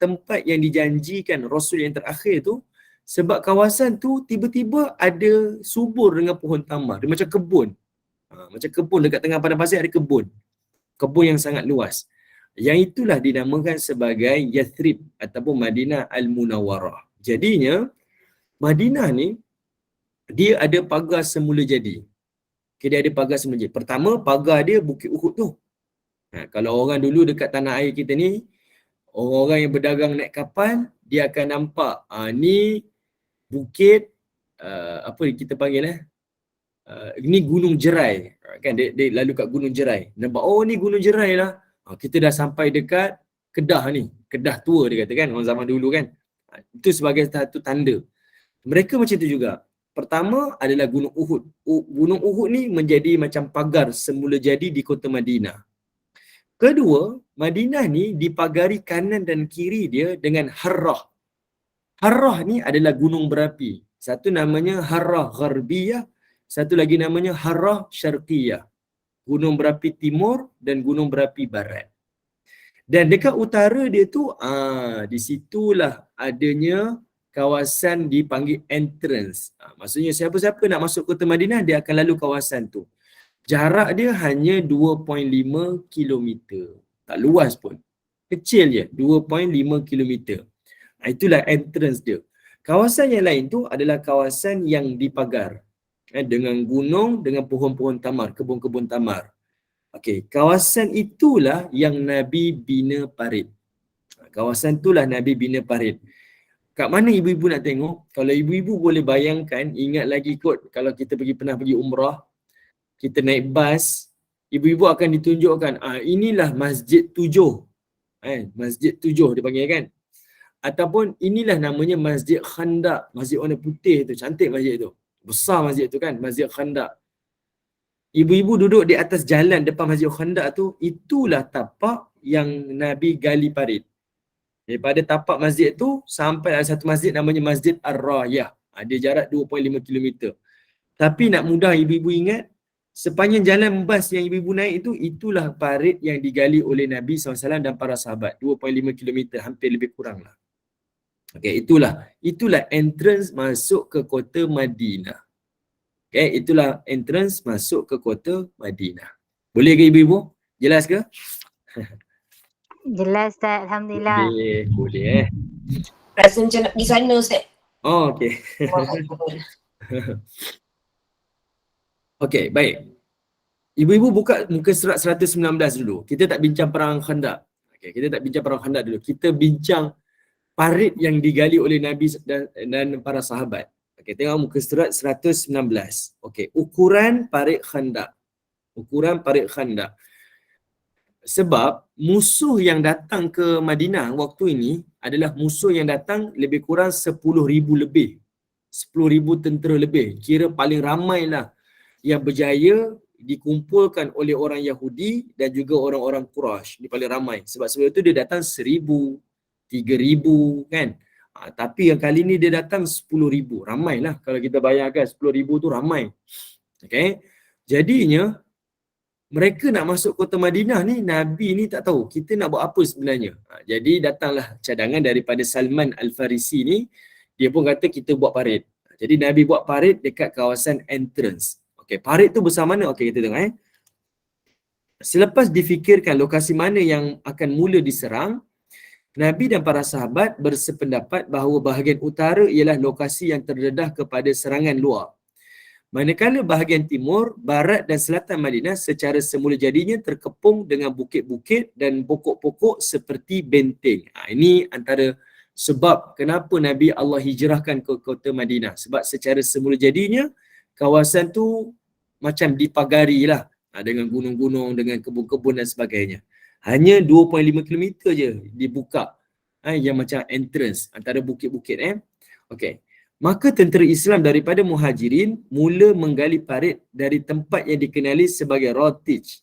tempat yang dijanjikan Rasul yang terakhir tu, sebab kawasan tu tiba-tiba ada subur dengan pohon tamar. Dia macam kebun. Macam kebun dekat tengah padang pasir ada kebun. Kebun yang sangat luas. Yang itulah dinamakan sebagai Yathrib ataupun Madinah Al-Munawwarah. Jadinya, Madinah ni, dia ada pagar semula jadi. Okay, dia ada pagar semula jadi. Pertama, pagar dia Bukit Uhud tu. Kalau orang dulu dekat tanah air kita ni, orang-orang yang berdagang naik kapal, dia akan nampak, ni bukit, apa kita panggil ni Gunung Jerai. Kan, dia lalu kat Gunung Jerai. Nampak, oh ni Gunung Jerai lah. Kita dah sampai dekat Kedah ni. Kedah tua dia kata kan, orang zaman dulu kan. Itu sebagai satu tanda. Mereka macam tu juga. Pertama adalah Gunung Uhud. Gunung Uhud ni menjadi macam pagar semula jadi di kota Madinah. Kedua, Madinah ni dipagari kanan dan kiri dia dengan Harrah. Harrah ni adalah gunung berapi. Satu namanya Harrah Gharbiyah, satu lagi namanya Harrah Syarqiyah. Gunung berapi timur dan gunung berapi barat. Dan dekat utara dia tu, di situlah adanya kawasan dipanggil entrance. Maksudnya siapa-siapa nak masuk kota Madinah, dia akan lalu kawasan tu. Jarak dia hanya 2.5 km. Tak luas pun. Kecil je, 2.5 km. Itulah entrance dia. Kawasan yang lain tu adalah kawasan yang dipagar. Dengan gunung, dengan pohon-pohon tamar, kebun-kebun tamar. Okey, kawasan itulah yang Nabi bina parit. Kawasan itulah Nabi bina parit. Kat mana ibu-ibu nak tengok? Kalau ibu-ibu boleh bayangkan, ingat lagi kot kalau kita pernah pergi umrah, kita naik bas, ibu-ibu akan ditunjukkan, inilah Masjid 7. Masjid 7 dia panggil kan. Ataupun inilah namanya Masjid Khandaq, masjid warna putih tu, cantik masjid tu. Besar masjid tu kan, Masjid Khandaq. Ibu-ibu duduk di atas jalan depan Masjid Khandaq tu, itulah tapak yang Nabi gali parit. Daripada tapak masjid tu sampai ada satu masjid namanya Masjid Ar-Rayah. Dia jarak 2.5 km. Tapi nak mudah ibu-ibu ingat, sepanjang jalan bas yang ibu-ibu naik itu, itulah parit yang digali oleh Nabi SAW dan para sahabat. 2.5 km, hampir lebih kurang lah. Okay, itulah entrance masuk ke kota Madinah. Okay, itulah entrance masuk ke kota Madinah. Boleh ke ibu-ibu? Jelas ke? Jelas Ustaz, Alhamdulillah. Boleh. Rasa macam nak pergi sana Ustaz. Oh, okey. Okey, baik. Ibu-ibu buka muka surat 119 dulu. Kita tak bincang perang Khandaq. Okey, kita tak bincang perang Khandaq dulu. Kita bincang parit yang digali oleh Nabi dan para sahabat. Okey, tengok muka surat 119. Okey, ukuran parit Khandaq. Ukuran parit Khandaq. Sebab musuh yang datang ke Madinah waktu ini adalah musuh yang datang lebih kurang 10,000 lebih. 10,000 tentera lebih. Kira paling ramai lah yang berjaya dikumpulkan oleh orang Yahudi dan juga orang-orang Quraisy. Dia paling ramai. Sebab sebelum itu dia datang 1,000, 3,000 kan. Tapi yang kali ni dia datang 10,000. Ramai lah kalau kita bayangkan 10,000 tu ramai. Okay. Jadinya mereka nak masuk kota Madinah ni, Nabi ni tak tahu kita nak buat apa sebenarnya. Jadi datanglah cadangan daripada Salman Al-Farisi ni, dia pun kata kita buat parit. Jadi Nabi buat parit dekat kawasan entrance. Okey, parit tu besar mana? Okey, kita tengok Selepas difikirkan lokasi mana yang akan mula diserang, Nabi dan para sahabat bersependapat bahawa bahagian utara ialah lokasi yang terdedah kepada serangan luar. Manakala bahagian timur, barat dan selatan Madinah secara semula jadinya terkepung dengan bukit-bukit dan pokok-pokok seperti benteng. Ini antara sebab kenapa Nabi Allah hijrahkan ke kota Madinah. Sebab secara semula jadinya, kawasan tu macam dipagari lah. Dengan gunung-gunung, dengan kebun-kebun dan sebagainya. Hanya 2.5 km je dibuka. Yang macam entrance antara bukit-bukit. Okey. Maka tentera Islam daripada Muhajirin mula menggali parit dari tempat yang dikenali sebagai Ratij,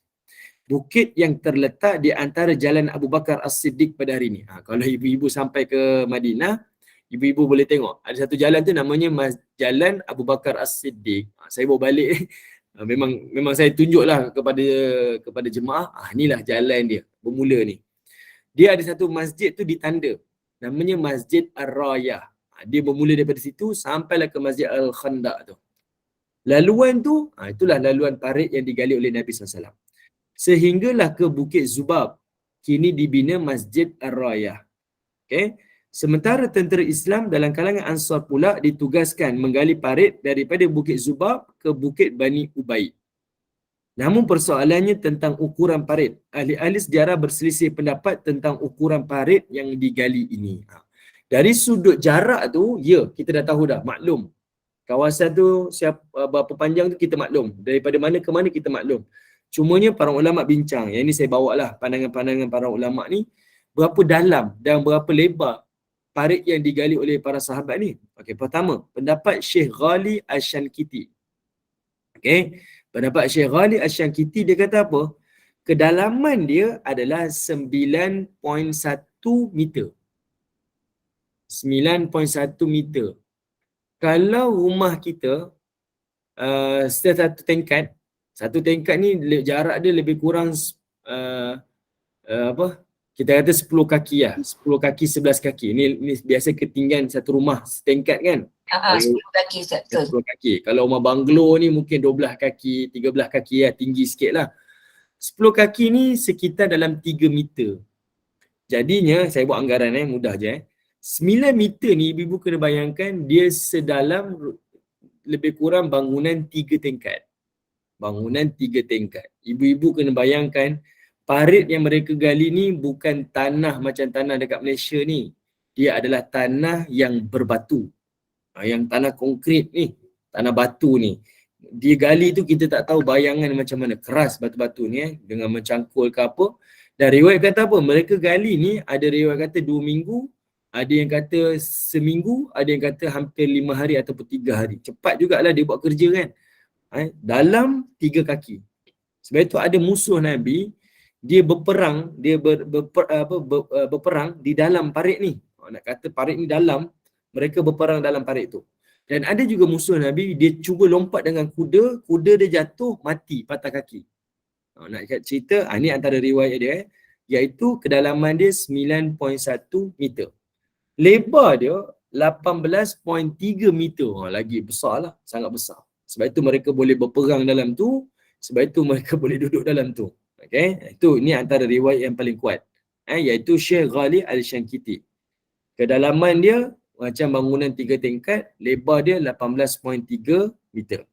bukit yang terletak di antara jalan Abu Bakar As-Siddiq pada hari ini. Kalau ibu-ibu sampai ke Madinah, ibu-ibu boleh tengok. Ada satu jalan tu namanya Jalan Abu Bakar As-Siddiq. Saya bawa balik. Memang saya tunjuklah kepada jemaah. Inilah jalan dia, bermula ni. Dia ada satu masjid tu ditanda. Namanya Masjid Ar-Rayah. Dia bermula daripada situ sampailah ke Masjid Al-Khandaq tu. Laluan tu, itulah laluan parit yang digali oleh Nabi SAW. Sehinggalah ke Bukit Zubab. Kini dibina Masjid Ar-Rayah. Okay. Sementara tentera Islam dalam kalangan Ansar pula ditugaskan menggali parit daripada Bukit Zubab ke Bukit Bani Ubaid. Namun persoalannya tentang ukuran parit. Ahli-ahli sejarah berselisih pendapat tentang ukuran parit yang digali ini. Dari sudut jarak tu, ya, kita dah tahu dah, maklum. Kawasan tu berapa panjang tu kita maklum. Daripada mana ke mana kita maklum. Cumanya para ulama bincang. Yang ini saya bawa lah pandangan-pandangan para ulama ni. Berapa dalam dan berapa lebar parit yang digali oleh para sahabat ni. Okey, pertama, pendapat Syekh Ghali Asy-Syankiti. Okey, pendapat Syekh Ghali Asy-Syankiti dia kata apa? Kedalaman dia adalah 9.1 meter. 9.1 meter. Kalau rumah kita satu tingkat ni jarak dia lebih kurang kita kata 10 kaki lah. 10 kaki, 11 kaki. Ni biasa ketinggian satu rumah setingkat kan? 10 kaki, betul. 10 kaki. Kalau rumah banglo ni mungkin 12 kaki, 13 kaki lah, tinggi sikit lah. 10 kaki ni sekitar dalam 3 meter. Jadinya, saya buat anggaran mudah je 9 meter ni ibu-ibu kena bayangkan dia sedalam lebih kurang bangunan 3 tingkat. Bangunan 3 tingkat. Ibu-ibu kena bayangkan parit yang mereka gali ni bukan tanah macam tanah dekat Malaysia ni. Dia adalah tanah yang berbatu. Yang tanah konkrit ni, tanah batu ni. Dia gali tu kita tak tahu bayangan macam mana. Keras batu-batu ni dengan mencangkul ke apa. Dan riwayat kata apa? Mereka gali ni ada riwayat kata 2 minggu. Ada yang kata seminggu, ada yang kata hampir 5 hari ataupun 3 hari. Cepat jugalah dia buat kerja kan. Dalam 3 kaki. Sebab itu ada musuh Nabi, dia berperang, berperang di dalam parit ni. Nak kata parit ni dalam, mereka berperang dalam parit tu. Dan ada juga musuh Nabi, dia cuba lompat dengan kuda, kuda dia jatuh, mati, patah kaki. Nak cerita, ni antara riwayat dia, iaitu kedalaman dia 9.1 meter. Lebar dia 18.3 meter. Lagi besar lah, sangat besar. Sebab itu mereka boleh berperang dalam tu, sebab itu mereka boleh duduk dalam tu. Okay? Ini antara riwayat yang paling kuat. Iaitu Syekh Ghali Al-Syankiti. Kedalaman dia macam bangunan 3 tingkat, lebar dia 18.3 meter.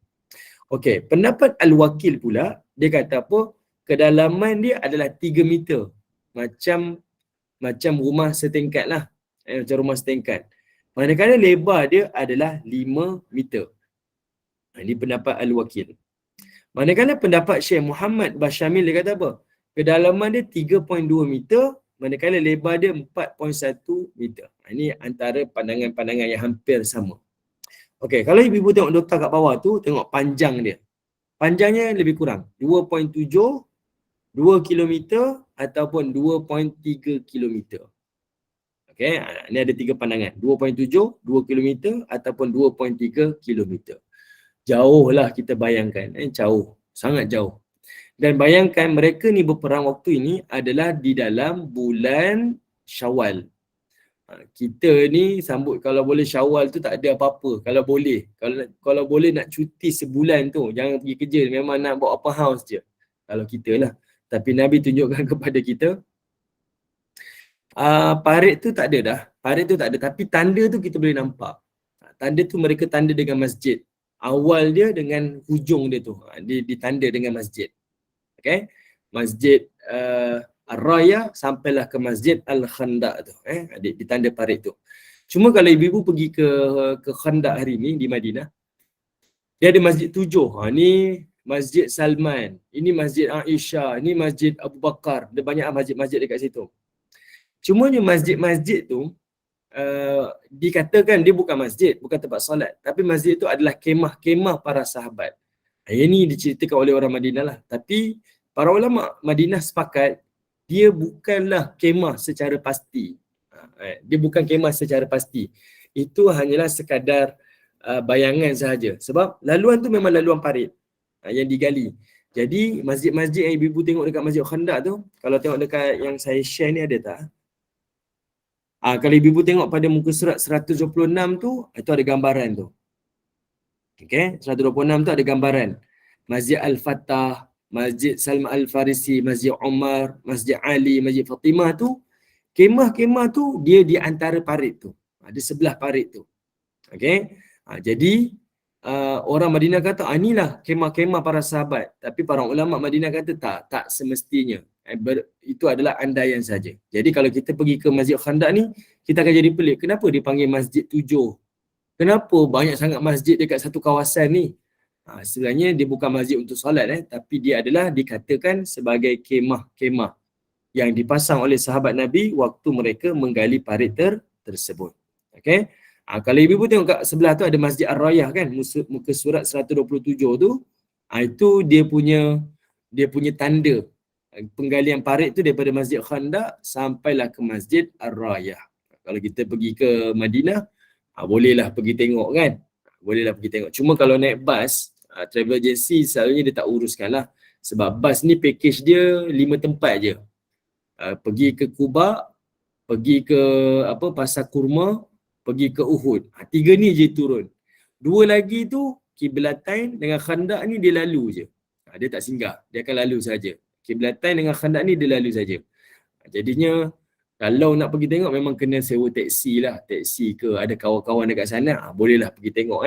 Okey, pendapat Al-Wakil pula, dia kata apa? Kedalaman dia adalah 3 meter. Macam rumah setingkat lah. Macam rumah setingkat. Manakala lebar dia adalah 5 meter. Ini pendapat Al-Wakil. Manakala pendapat Syekh Muhammad Bashamil dia kata apa? Kedalaman dia 3.2 meter, manakala lebar dia 4.1 meter. Ini antara pandangan-pandangan yang hampir sama. Okey, kalau ibu-ibu tengok nota kat bawah tu, tengok panjang dia. Panjangnya lebih kurang 2.7, 2 km ataupun 2.3 km. Okey, ini ada 3 pandangan. 2.7, 2 km ataupun 2.3 km. Jauh lah kita bayangkan, jauh, sangat jauh. Dan bayangkan mereka ni berperang waktu ini adalah di dalam bulan Syawal. Kita ni sambut kalau boleh Syawal tu tak ada apa-apa. Kalau boleh nak cuti sebulan tu, jangan pergi kerja, memang nak buat open house je. Kalau kita lah. Tapi Nabi tunjukkan kepada kita, parit tu tak ada dah. Parit tu tak ada, tapi tanda tu kita boleh nampak. Tanda tu mereka tanda dengan masjid. Awal dia dengan hujung dia tu. Ditanda dengan masjid. Okay? Masjid Ar-Raya sampailah ke Masjid Al-Khandaq tu. Ditanda parit tu. Cuma kalau ibu-ibu pergi ke Khandaq hari ni di Madinah, dia ada masjid 7. Ni Masjid Salman, ini Masjid Aisyah, ini Masjid Abu Bakar. Ada banyak masjid-masjid dekat situ. Cumanya masjid-masjid tu dikatakan dia bukan masjid, bukan tempat solat, tapi masjid itu adalah kemah-kemah para sahabat. Ini diceritakan oleh orang Madinah lah. Tapi para ulama Madinah sepakat dia bukanlah kemah secara pasti. Dia bukan kemah secara pasti. Itu hanyalah sekadar bayangan sahaja. Sebab laluan tu memang laluan parit yang digali. Jadi masjid-masjid yang ibu-ibu tengok dekat Masjid Khandaq tu, kalau tengok dekat yang saya share ni ada tak? Kalau ibu-ibu tengok pada muka surat 126 tu, itu ada gambaran tu. Okay, 126 tu ada gambaran. Masjid Al-Fatah, Masjid Salman Al-Farisi, Masjid Umar, Masjid Ali, Masjid Fatimah tu, kemah-kemah tu dia di antara parit tu. Ada sebelah parit tu. Okay. Jadi orang Madinah kata inilah kemah-kemah para sahabat. Tapi para ulama Madinah kata tak semestinya. Itu adalah andaian saja. Jadi kalau kita pergi ke Masjid Khandaq ni, kita akan jadi pelik. Kenapa dipanggil Masjid 7? Kenapa banyak sangat masjid dekat satu kawasan ni? Sebenarnya dia bukan masjid untuk solat, tapi dia adalah dikatakan sebagai kemah-kemah yang dipasang oleh sahabat Nabi waktu mereka menggali parit tersebut. Okay? Kalau ibu-ibu tengok kat sebelah tu ada Masjid Ar-Rayah kan, muka surat 127 tu, itu dia punya tanda. Penggalian parit tu daripada Masjid Khandaq sampailah ke Masjid Ar-Rayah. Kalau kita pergi ke Madinah, bolehlah pergi tengok kan. Bolehlah pergi tengok. Cuma kalau naik bas, travel agency selalunya dia tak uruskan lah. Sebab bas ni package dia 5 tempat je. Pergi ke Kuba, pergi ke Pasar Kurma, pergi ke Uhud. 3 ni je turun. 2 lagi tu Kiblatain dengan Khandaq ni dia lalu je. Dia tak singgah, dia akan lalu saja. Kiblatain dengan Khandaq ni dia lalu saja. Jadinya kalau nak pergi tengok memang kena sewa teksi lah. Teksi ke ada kawan-kawan dekat sana, bolehlah pergi tengok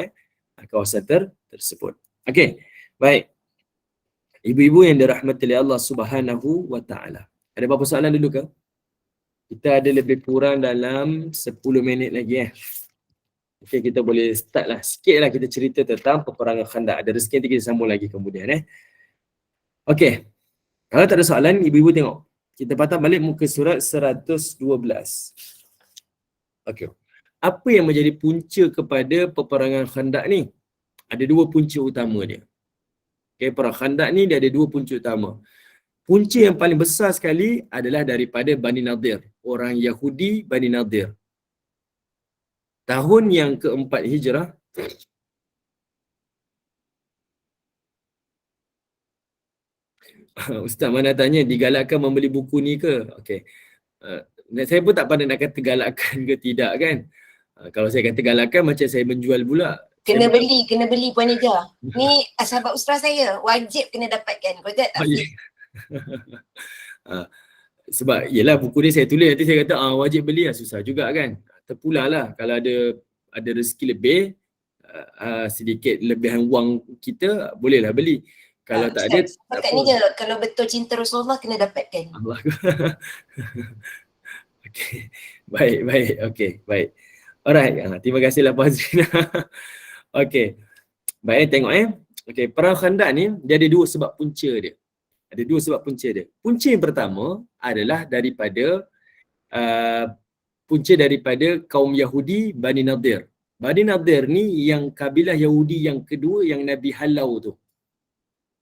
kawasan tersebut. Okey, baik. Ibu-ibu yang dirahmati oleh Allah Subhanahu wa taala. Ada apa-apa soalan dulu ke? Kita ada lebih kurang dalam 10 minit lagi Okey, kita boleh start lah. Sikit lah kita cerita tentang peperangan Khandaq. Ada rezeki nanti kita sambung lagi kemudian Okey. Kalau tak ada soalan, ibu-ibu tengok. Kita patah balik muka surat 112. Okey. Apa yang menjadi punca kepada peperangan Khandaq ni? Ada 2 punca utama dia. Okey, perang Khandaq ni dia ada 2 punca utama. Punca yang paling besar sekali adalah daripada Bani Nadir. Orang Yahudi Bani Nadir. Tahun yang keempat Hijrah, Ustaz mana tanya digalakkan membeli buku ni ke? Okey. Saya pun tak pandai nak kata galakkan ke tidak kan. Kalau saya kata galakkan macam saya menjual pula. Kena beli Puan Ija. Ni sahabat ustaz saya, wajib kena dapatkan. Kau tak free. Sebab yelah buku ni saya tulis, nanti saya kata wajib beli lah, susah juga kan. Terpulang lah kalau ada rezeki lebih, sedikit lebihan wang kita, bolehlah beli. Kalau tak ada, tak ni je, kalau betul cinta Rasulullah kena dapatkan. Allah. Okey. Baik. Okey, baik. Alright, terima kasihlah Puan Azrina. Okey. Baik, tengok Okey, perang Khandaq ni dia ada 2 sebab punca dia. Ada 2 sebab punca dia. Punca yang pertama adalah punca daripada kaum Yahudi Bani Nadir. Bani Nadir ni yang kabilah Yahudi yang kedua yang Nabi halau tu.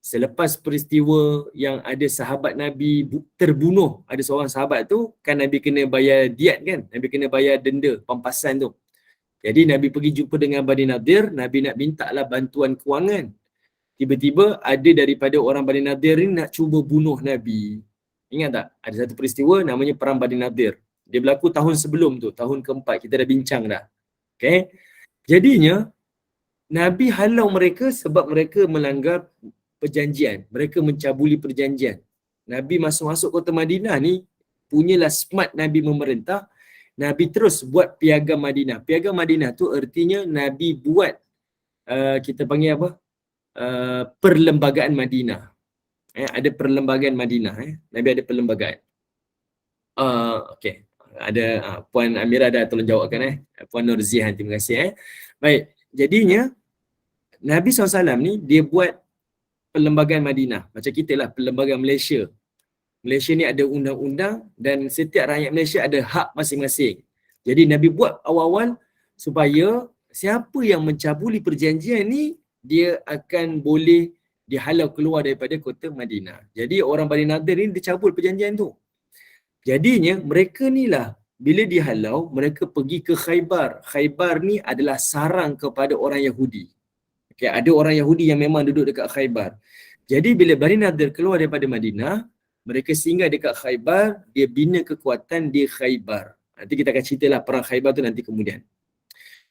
Selepas peristiwa yang ada sahabat Nabi terbunuh, ada seorang sahabat tu, kan Nabi kena bayar diat kan? Nabi kena bayar denda, pampasan tu. Jadi Nabi pergi jumpa dengan Bani Nadir, Nabi nak minta lah bantuan kewangan. Tiba-tiba ada daripada orang Bani Nadir ni nak cuba bunuh Nabi. Ingat tak? Ada satu peristiwa namanya Perang Bani Nadir. Dia berlaku tahun sebelum tu, tahun keempat. Kita dah bincang dah. Okay? Jadinya, Nabi halau mereka sebab mereka melanggar perjanjian. Mereka mencabuli perjanjian. Nabi masuk-masuk kota Madinah ni, punyalah smart Nabi memerintah. Nabi terus buat piagam Madinah. Piagam Madinah tu artinya Nabi buat, kita panggil apa? Perlembagaan Madinah. Ada perlembagaan Madinah. Nabi ada perlembagaan. Okay. Ada Puan Amira dah tolong jawabkan. Puan Nurzihan, terima kasih. Baik, jadinya Nabi SAW ni dia buat perlembagaan Madinah. Macam kita lah, perlembagaan Malaysia. Malaysia ni ada undang-undang dan setiap rakyat Malaysia ada hak masing-masing. Jadi Nabi buat awal-awal supaya siapa yang mencabuli perjanjian ni, dia akan boleh dihalau keluar daripada kota Madinah. Jadi orang Bani Nadir ni dia cabul perjanjian tu. Jadinya mereka ni lah, bila dihalau, mereka pergi ke Khaybar. Khaybar ni adalah sarang kepada orang Yahudi. Okay, ada orang Yahudi yang memang duduk dekat Khaybar. Jadi bila Bani Nadir keluar daripada Madinah, mereka singgah dekat Khaybar, dia bina kekuatan di Khaybar. Nanti kita akan ceritalah perang Khaybar tu nanti kemudian.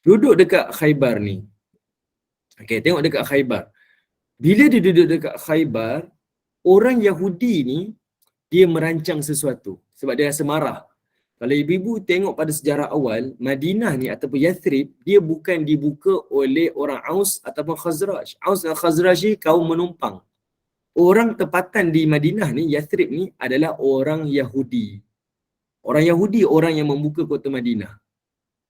Duduk dekat Khaybar ni. Okay, tengok dekat Khaybar. Bila dia duduk dekat Khaybar, orang Yahudi ni, dia merancang sesuatu. Sebab dia rasa marah. Kalau ibu-ibu tengok pada sejarah awal, Madinah ni ataupun Yathrib, dia bukan dibuka oleh orang Aus ataupun Khazraj. Aus dan Khazraj ni kaum menumpang. Orang tempatan di Madinah ni, Yathrib ni adalah orang Yahudi. Orang Yahudi, orang yang membuka kota Madinah.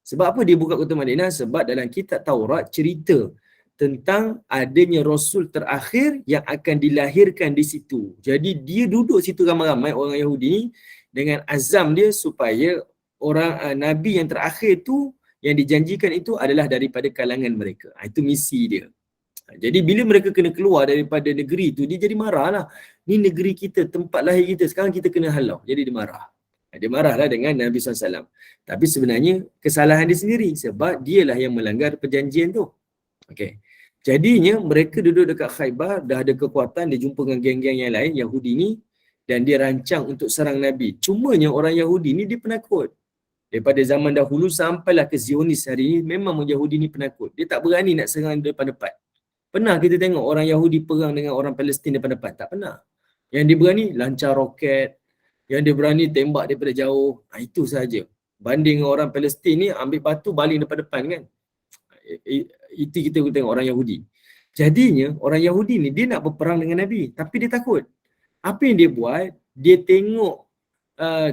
Sebab apa dia buka kota Madinah? Sebab dalam kitab Taurat cerita tentang adanya Rasul terakhir yang akan dilahirkan di situ. Jadi dia duduk situ ramai-ramai orang Yahudi ni dengan azam dia supaya orang Nabi yang terakhir tu yang dijanjikan itu adalah daripada kalangan mereka. Itu misi dia. Jadi bila mereka kena keluar daripada negeri tu, dia jadi marah lah. Ni negeri kita, tempat lahir kita, sekarang kita kena halau. Jadi dia marah. Dia marahlah dengan Nabi SAW. Tapi sebenarnya kesalahan dia sendiri sebab dialah yang melanggar perjanjian tu. Okay. Jadinya mereka duduk dekat Khaybar, dah ada kekuatan, dia jumpa dengan geng-geng yang lain, Yahudi ni, dan dia rancang untuk serang Nabi. Cumanya orang Yahudi ni dia penakut. Daripada zaman dahulu sampailah ke Zionis hari ini, memang Yahudi ni penakut. Dia tak berani nak serang depan-depan. Pernah kita tengok orang Yahudi perang dengan orang Palestin depan-depan? Tak pernah. Yang dia berani lancar roket, yang dia berani tembak daripada jauh. Itu sahaja. Banding dengan orang Palestin ni, ambil batu baling depan-depan kan. Itu kita tengok orang Yahudi. Jadinya orang Yahudi ni dia nak berperang dengan Nabi, tapi dia takut. Apa yang dia buat? Dia tengok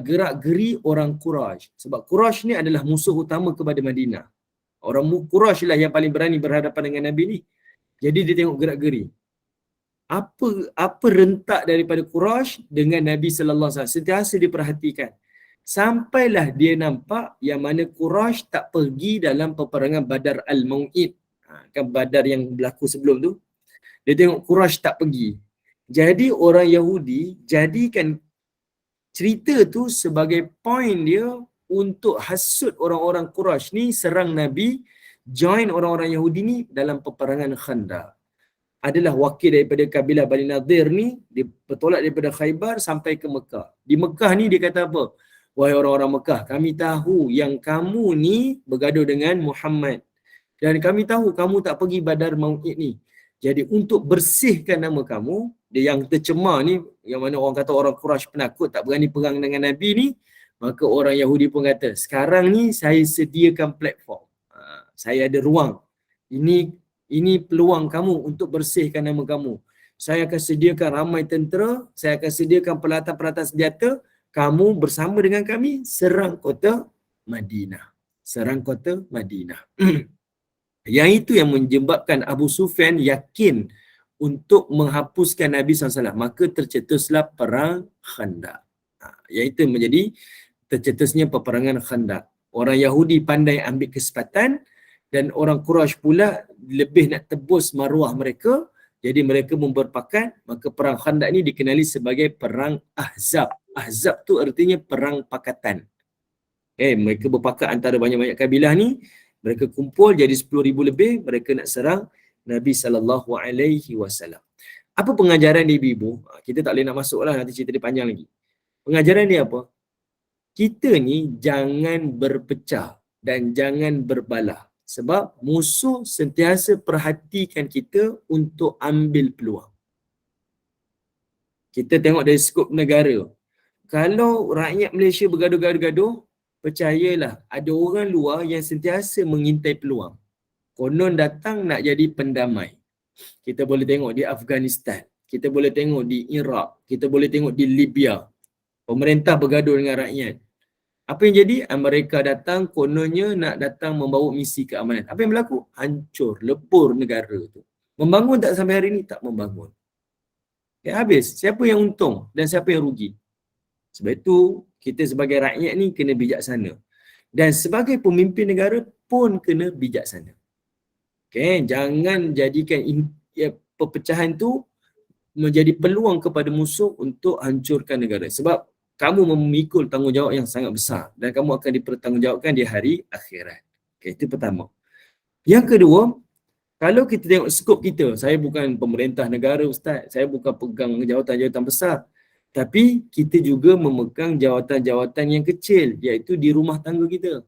gerak-geri orang Quraisy. Sebab Quraisy ni adalah musuh utama kepada Madinah. Orang Quraisy lah yang paling berani berhadapan dengan Nabi ni. Jadi dia tengok gerak-geri. Apa rentak daripada Quraisy dengan Nabi sallallahu alaihi wasallam, sentiasa diperhatikan. Sampailah dia nampak yang mana Quraisy tak pergi dalam peperangan Badar Al-Mau'id. Kan Badar yang berlaku sebelum tu. Dia tengok Quraisy tak pergi. Jadi orang Yahudi jadikan cerita tu sebagai point dia untuk hasut orang-orang Quraisy ni serang Nabi, join orang-orang Yahudi ni dalam peperangan Khandaq. Adalah wakil daripada kabilah Bani Nadir ni, dia bertolak daripada Khaybar sampai ke Mekah. Di Mekah ni dia kata apa? Wahai orang-orang Mekah, kami tahu yang kamu ni bergaduh dengan Muhammad. Dan kami tahu kamu tak pergi Badar Mau'id ni. Jadi untuk bersihkan nama kamu, dia yang tercemar ni, yang mana orang kata orang Quraisy penakut, tak berani perang dengan Nabi ni, maka orang Yahudi pun kata, sekarang ni saya sediakan platform. Saya ada ruang. Ini peluang kamu untuk bersihkan nama kamu. Saya akan sediakan ramai tentera, saya akan sediakan peralatan-peralatan senjata, kamu bersama dengan kami serang kota Madinah. Serang kota Madinah. Yang itu yang menyebabkan Abu Sufyan yakin untuk menghapuskan Nabi SAW. Maka tercetuslah perang Khandaq. Yang itu menjadi tercetusnya peperangan Khandaq. Orang Yahudi pandai ambil kesempatan dan orang Quraisy pula lebih nak tebus maruah mereka. Jadi mereka memberpakat, maka perang Khandaq ni dikenali sebagai perang Ahzab. Ahzab tu artinya perang pakatan. Mereka berpakat antara banyak-banyak kabilah ni. Mereka kumpul jadi 10,000 lebih, mereka nak serang Nabi SAW. Apa pengajaran dia ibu-ibu? Kita tak boleh nak masuk lah, nanti cerita dia panjang lagi. Pengajaran dia apa? Kita ni jangan berpecah dan jangan berbalah. Sebab musuh sentiasa perhatikan kita untuk ambil peluang. Kita tengok dari skop negara. Kalau rakyat Malaysia bergaduh-gaduh, percayalah ada orang luar yang sentiasa mengintai peluang. Konon datang nak jadi pendamai. Kita boleh tengok di Afghanistan. Kita boleh tengok di Iraq. Kita boleh tengok di Libya. Pemerintah bergaduh dengan rakyat. Apa yang jadi? Amerika datang, kononnya nak datang membawa misi keamanan. Apa yang berlaku? Hancur, lebur negara tu. Membangun tak sampai hari ni? Tak membangun. Ya, habis. Siapa yang untung dan siapa yang rugi? Sebab itu, kita sebagai rakyat ni kena bijaksana. Dan sebagai pemimpin negara pun kena bijaksana. Okay? Jangan jadikan perpecahan tu menjadi peluang kepada musuh untuk hancurkan negara. Sebab kamu memikul tanggungjawab yang sangat besar dan kamu akan dipertanggungjawabkan di hari akhirat. Okay, itu pertama. Yang kedua, kalau kita tengok skop kita, saya bukan pemerintah negara Ustaz, saya bukan pegang jawatan-jawatan besar, tapi kita juga memegang jawatan-jawatan yang kecil, iaitu di rumah tangga kita.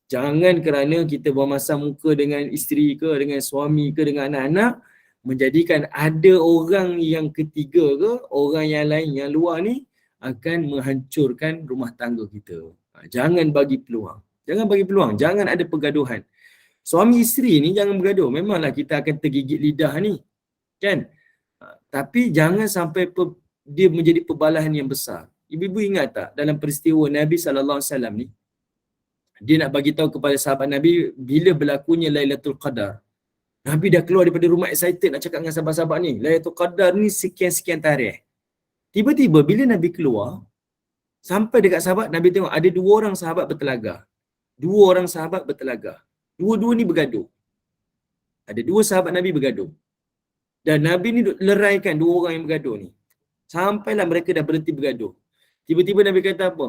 Jangan kerana kita bermasam muka dengan isteri ke, dengan suami ke, dengan anak-anak, menjadikan ada orang yang ketiga ke, orang yang lain yang luar ni akan menghancurkan rumah tangga kita. Jangan bagi peluang. Jangan bagi peluang. Jangan ada pergaduhan. Suami isteri ni jangan bergaduh. Memanglah kita akan tergigit lidah ni. Kan? Tapi jangan sampai dia menjadi perbalahan yang besar. Ibu-ibu ingat tak dalam peristiwa Nabi SAW ni, dia nak bagi tahu kepada sahabat Nabi bila berlakunya Lailatul Qadar. Nabi dah keluar daripada rumah excited nak cakap dengan sahabat-sahabat ni. Lailatul Qadar ni sekian-sekian tarikh. Tiba-tiba bila Nabi keluar, sampai dekat sahabat, Nabi tengok ada 2 orang sahabat bertelaga. 2 orang sahabat bertelaga. Dua-dua ni bergaduh. Ada 2 sahabat Nabi bergaduh. Dan Nabi ni leraikan 2 orang yang bergaduh ni. Sampailah mereka dah berhenti bergaduh. Tiba-tiba Nabi kata apa?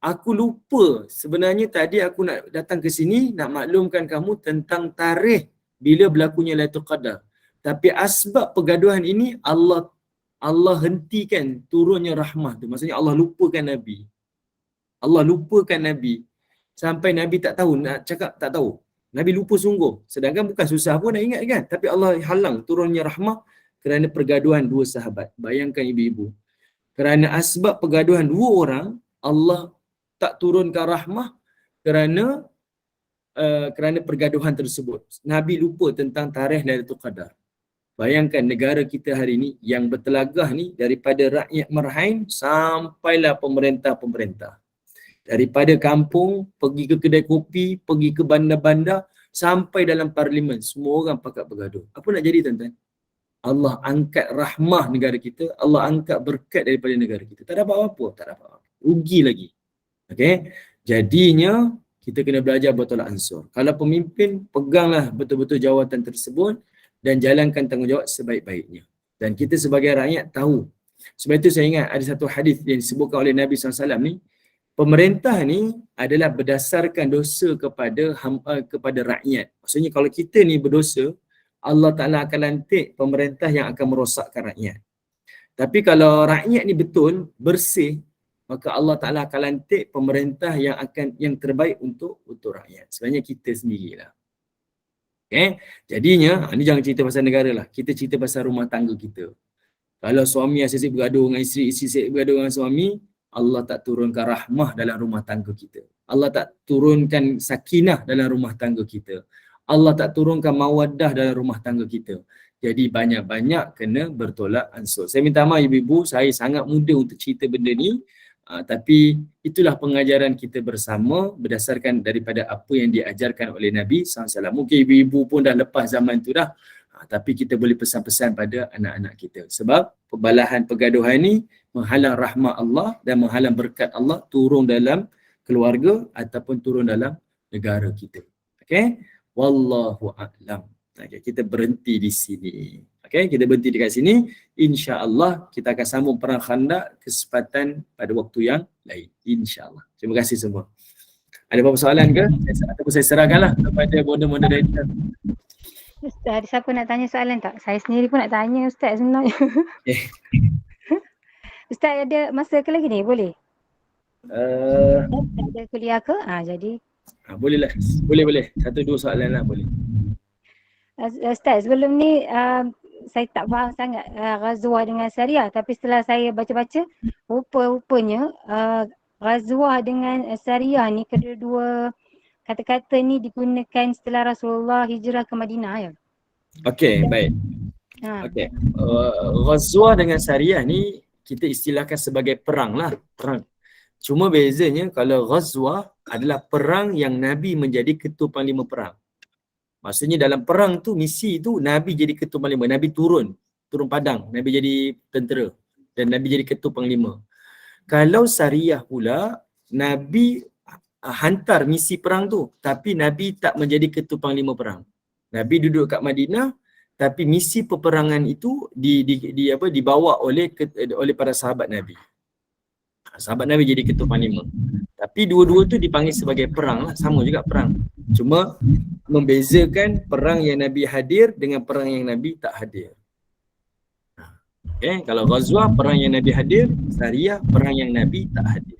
Aku lupa sebenarnya tadi aku nak datang ke sini nak maklumkan kamu tentang tarikh bila berlakunya Lailatul Qadar. Tapi asbab pergaduhan ini Allah hentikan turunnya rahmah tu. Maksudnya Allah lupakan Nabi. Allah lupakan Nabi. Sampai Nabi tak tahu, nak cakap tak tahu. Nabi lupa sungguh. Sedangkan bukan susah pun nak ingat kan. Tapi Allah halang turunnya rahmah kerana pergaduhan 2 sahabat. Bayangkan ibu-ibu. Kerana asbab pergaduhan 2 orang, Allah tak turunkan rahmah kerana pergaduhan tersebut. Nabi lupa tentang tarikh Lailatul Qadar. Bayangkan negara kita hari ni yang bertelagah ni daripada rakyat marhain sampailah pemerintah-pemerintah. Daripada kampung, pergi ke kedai kopi, pergi ke bandar-bandar, sampai dalam parlimen. Semua orang pakat bergaduh. Apa nak jadi tuan-tuan? Allah angkat rahmah negara kita, Allah angkat berkat daripada negara kita. Tak dapat apa-apa, tak dapat apa-apa. Rugi lagi. Okay? Jadinya, kita kena belajar bertolak ansur. Kalau pemimpin, peganglah betul-betul jawatan tersebut, dan jalankan tanggungjawab sebaik-baiknya. Dan kita sebagai rakyat tahu. Sebab itu saya ingat ada satu hadis yang disebutkan oleh Nabi SAW ni, pemerintah ni adalah berdasarkan dosa kepada rakyat. Maksudnya kalau kita ni berdosa, Allah Ta'ala akan lantik pemerintah yang akan merosakkan rakyat. Tapi kalau rakyat ni betul, bersih, maka Allah Ta'ala akan lantik pemerintah yang terbaik untuk rakyat. Sebenarnya kita sendirilah. Okay? Jadinya, ni jangan cerita pasal negara lah. Kita cerita pasal rumah tangga kita. Kalau suami asyik bergaduh dengan isteri, isteri bergaduh dengan suami, Allah tak turunkan rahmah dalam rumah tangga kita. Allah tak turunkan sakinah dalam rumah tangga kita. Allah tak turunkan mawaddah dalam rumah tangga kita. Jadi banyak-banyak kena bertolak ansur. Saya minta maaf ibu-ibu, saya sangat muda untuk cerita benda ni. Tapi itulah pengajaran kita bersama berdasarkan daripada apa yang diajarkan oleh Nabi SAW. Mungkin ibu-ibu pun dah lepas zaman tu dah. Tapi kita boleh pesan-pesan pada anak-anak kita. Sebab perbalahan pergaduhan ni menghalang rahmat Allah dan menghalang berkat Allah turun dalam keluarga ataupun turun dalam negara kita. Okay? Wallahu a'lam. Okay, kita berhenti di sini. Okay, kita berhenti dekat sini. InsyaAllah kita akan sambung perang Khandaq kesempatan pada waktu yang lain. InsyaAllah. Terima kasih semua. Ada apa-apa soalan ke? Ataupun saya serahkanlah kepada moderator. Ustaz, ada siapa nak tanya soalan tak? Saya sendiri pun nak tanya Ustaz sebenarnya. Okay. Ustaz ada masa ke lagi ni? Boleh? Tak ada kuliah ke? Jadi Boleh lah. Boleh. 1-2 soalan lah boleh. Ustaz, sebelum ni saya tak faham sangat Ghazwah dengan Sariyah, tapi setelah saya baca-baca, rupanya Ghazwah dengan Sariyah ni kedua-dua kata-kata ni digunakan setelah Rasulullah hijrah ke Madinah ya. Okey, baik. Okey. Ghazwah dengan Sariyah ni kita istilahkan sebagai perang lah, perang. Cuma bezanya kalau Ghazwah adalah perang yang Nabi menjadi ketua panglima perang. Maksudnya dalam perang tu, misi tu Nabi jadi ketua panglima, Nabi turun padang, Nabi jadi tentera dan Nabi jadi ketua panglima. Kalau Sariyah pula, Nabi hantar misi perang tu, tapi Nabi tak menjadi ketua panglima perang. Nabi duduk kat Madinah, tapi misi peperangan itu dibawa oleh para sahabat Nabi. Sahabat Nabi jadi ketua panglima. Tapi dua-dua tu dipanggil sebagai perang lah, sama juga perang. Cuma membezakan perang yang Nabi hadir dengan perang yang Nabi tak hadir. Okay, kalau Ghazwah perang yang Nabi hadir, Sariyah perang yang Nabi tak hadir.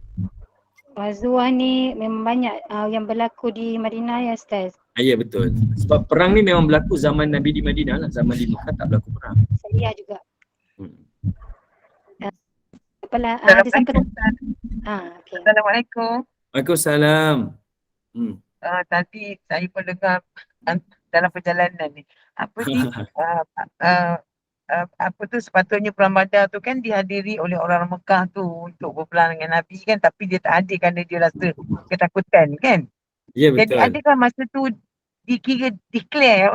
Ghazwah ni memang banyak yang berlaku di Madinah ya Ustaz. Ya betul. Sebab perang ni memang berlaku zaman Nabi di Madinah lah, zaman di Mekah tak berlaku perang. Sariyah juga. Ada siapa? Okay. Assalamualaikum. Waalaikumsalam. Tadi saya pun dengar dalam perjalanan ni. Apa tu sepatutnya perang Badar tu kan dihadiri oleh orang Mekah tu untuk berperang dengan Nabi kan, tapi dia tak hadir kerana dia rasa ketakutan kan. Ya betul. Jadi adakah masa tu dikira declare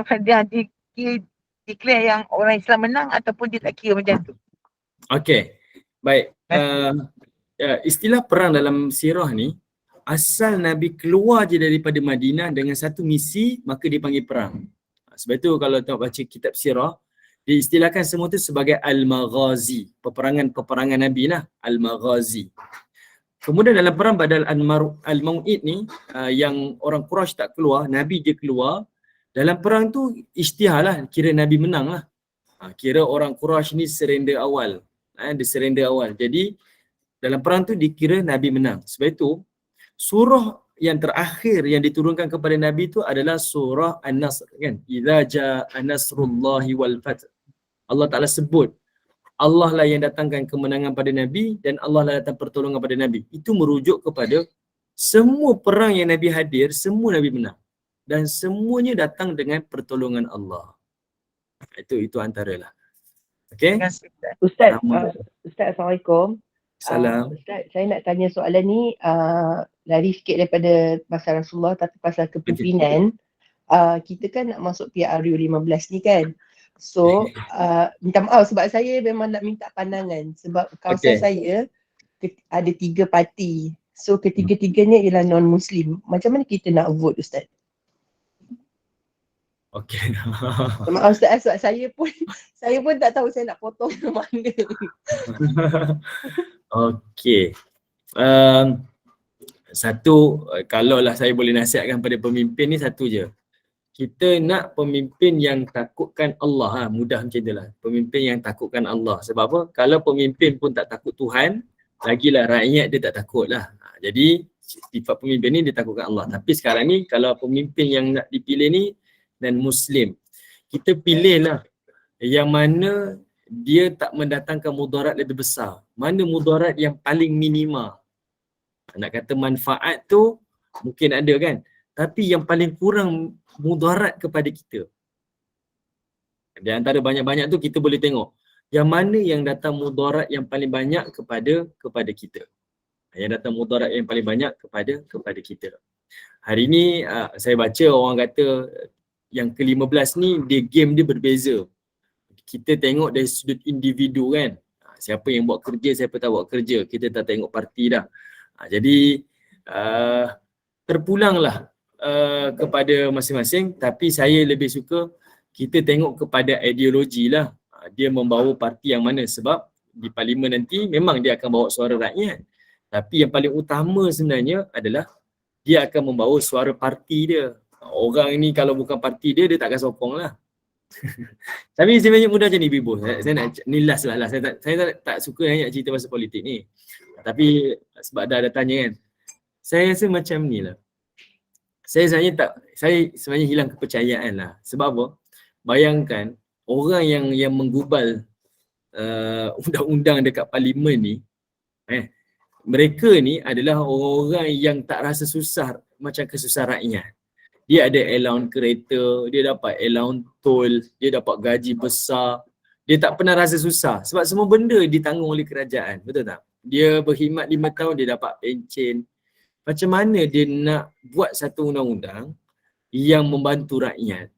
yang orang Islam menang ataupun dia tak kira macam tu? Okey. Baik. Istilah perang dalam sirah ni, asal Nabi keluar je daripada Madinah dengan satu misi, maka dipanggil perang. Sebab itu kalau tengok baca kitab sirah, diistilahkan semua tu sebagai Al-Maghazi. Peperangan Nabi lah, Al-Maghazi. Kemudian dalam perang Badar Al-Mau'id ni, yang orang Quraisy tak keluar, Nabi je keluar. Dalam perang tu isytihar lah, kira Nabi menang lah. Kira orang Quraisy ni surrender awal. Dia surrender awal. Jadi dalam perang tu dikira Nabi menang. Sebab itu surah yang terakhir yang diturunkan kepada Nabi tu adalah surah An-Nasr kan. Idza jaa nasrullahi wal fath. Allah Taala sebut Allah lah yang datangkan kemenangan pada Nabi dan Allah lah datang pertolongan pada Nabi. Itu merujuk kepada semua perang yang Nabi hadir, semua Nabi menang. Dan semuanya datang dengan pertolongan Allah. Itu antaralah. Okey. Ustaz, Assalamualaikum. Salam. Ustaz, saya nak tanya soalan ni lari sikit daripada pasal Rasulullah tapi pasal kepimpinan. Kita kan nak masuk PRU 15 ni kan. So, minta maaf sebab saya memang nak minta pandangan sebab kawasan saya ada 3 parti. So, ketiga-tiganya ialah non-Muslim. Macam mana kita nak vote Ustaz? Okey. Maaf Ustaz, sebab saya pun tak tahu saya nak potong ke mana. Okey. Satu, kalaulah saya boleh nasihatkan pada pemimpin ni satu je. Kita nak pemimpin yang takutkan Allah. Mudah macam itulah. Pemimpin yang takutkan Allah. Sebab apa? Kalau pemimpin pun tak takut Tuhan, lagilah rakyat dia tak takut lah. Jadi sifat pemimpin ni dia takutkan Allah. Tapi sekarang ni kalau pemimpin yang nak dipilih ni dan Muslim, kita pilihlah yang mana dia tak mendatangkan mudarat lebih besar. Mana mudarat yang paling minima. Nak kata manfaat tu mungkin ada kan, tapi yang paling kurang mudarat kepada kita. Di antara banyak-banyak tu kita boleh tengok yang mana yang datang mudarat yang paling banyak kepada kita. Yang datang mudarat yang paling banyak kepada kita. Hari ni saya baca orang kata yang ke-15 ni game dia berbeza. Kita tengok dari sudut individu kan. Siapa yang buat kerja, siapa tak buat kerja. Kita tak tengok parti dah. Jadi terpulanglah kepada masing-masing, tapi saya lebih suka kita tengok kepada ideologi lah. Dia membawa parti yang mana, sebab di parlimen nanti memang dia akan bawa suara rakyat. Tapi yang paling utama sebenarnya adalah dia akan membawa suara parti dia. Orang ni kalau bukan parti dia takkan sokong lah. Tapi sebenarnya mudah je ni Bibo. Saya nak ni last lah. Saya tak suka nak cerita pasal politik ni. Tapi sebab dah ada tanya kan. Saya rasa macam ni lah. Saya sebenarnya hilang kepercayaan lah. Sebab apa? Bayangkan orang yang menggubal undang-undang dekat parlimen ni, mereka ni adalah orang-orang yang tak rasa susah macam kesusah rakyat. Dia ada allowance kereta, dia dapat allowance tol, dia dapat gaji besar. Dia tak pernah rasa susah sebab semua benda ditanggung oleh kerajaan, betul tak? Dia berkhidmat 5 tahun, dia dapat pencen. Macam mana dia nak buat satu undang-undang yang membantu rakyat?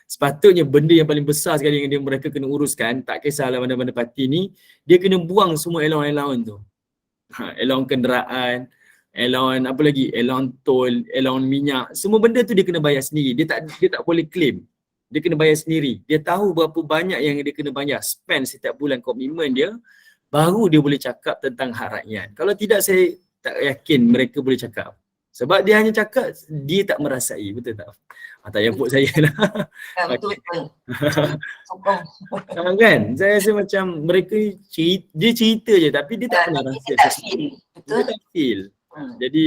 Sepatutnya benda yang paling besar sekali yang mereka kena uruskan, tak kisahlah mana-mana parti ni, dia kena buang semua allowance tu. Allowance kenderaan, allowance apa lagi, allowance tol, allowance minyak, semua benda tu dia kena bayar sendiri. Dia tak boleh claim. Dia kena bayar sendiri. Dia tahu berapa banyak yang dia kena bayar, spend setiap bulan komitmen dia, baru dia boleh cakap tentang hak rakyat. Kalau tidak, saya tak yakin mereka boleh cakap. Sebab dia hanya cakap, dia tak merasai, betul tak? Tak payah put saya lah. Betul. Sokong. Kan? Saya rasa macam mereka dia cerita je tapi dia tak pernah rasa. Dia tak feel. Betul. Dia tak feel. Jadi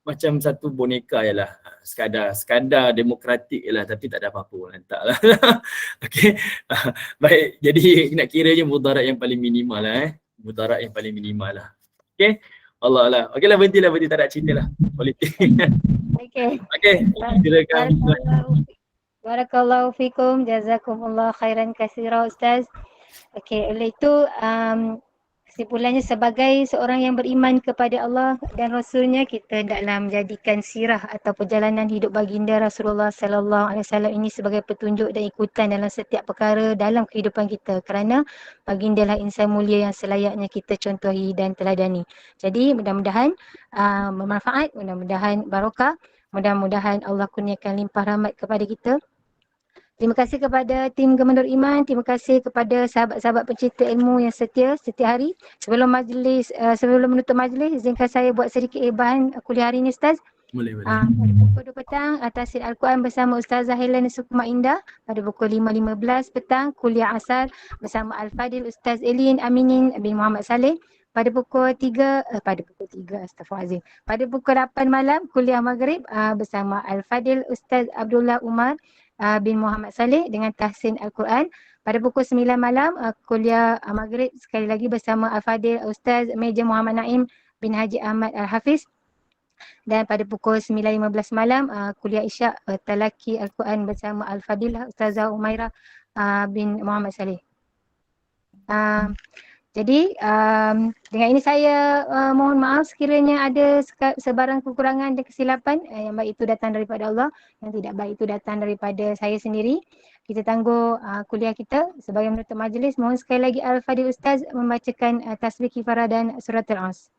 macam satu boneka je lah. Sekadar demokratik je lah tapi tak ada apa-apa pun. Tak lah. Okay. Baik. Jadi nak kira je mudarat yang paling minimal lah. Mudarat yang paling minimal lah. Okay. Allah. Okey lah, berhenti tak nak cerita lah politik. Okay. Silakan. Barakallahu fikum, jazakumullah khairan katsira Ustaz. Okey, oleh itu kesimpulannya sebagai seorang yang beriman kepada Allah dan Rasulnya, kita hendaklah menjadikan sirah atau perjalanan hidup baginda Rasulullah sallallahu alaihi wasallam ini sebagai petunjuk dan ikutan dalam setiap perkara dalam kehidupan kita, kerana baginda lah insan mulia yang selayaknya kita contohi dan teladani. Jadi mudah-mudahan bermanfaat, mudah-mudahan barakah, mudah-mudahan Allah kurniakan limpah rahmat kepada kita. Terima kasih kepada tim Gemendur Iman, terima kasih kepada sahabat-sahabat pencinta ilmu yang setia setiap hari. Sebelum menutup majlis, izinkan saya buat sedikit bahan kuliah hari ini Ustaz. Boleh. Pada pukul 2 petang Tafsir Al-Quran bersama Ustazah Helen Sukma Indah. Pada pukul 5.15 petang kuliah asar bersama Al-Fadil Ustaz Elin Aminin bin Muhammad Saleh. Pada pukul 3, astagfirullahalazim. Pada pukul 8 malam kuliah maghrib bersama Al-Fadil Ustaz Abdullah Umar bin Muhammad Saleh dengan tahsin Al-Quran. Pada pukul 9 malam kuliah maghrib sekali lagi bersama Al-Fadil Ustaz Meja Muhammad Naim bin Haji Ahmad Al-Hafiz. Dan pada pukul 9.15 malam kuliah isyak talaki Al-Quran bersama Al-Fadilah Ustazah Umairah bin Muhammad Saleh. Jadi dengan ini saya mohon maaf sekiranya ada sebarang kekurangan dan kesilapan. Yang baik itu datang daripada Allah, yang tidak baik itu datang daripada saya sendiri. Kita tangguh kuliah kita. Sebagai menutup majlis, mohon sekali lagi Al-Fadil Ustaz membacakan tasbih kifarah dan surat Al-As.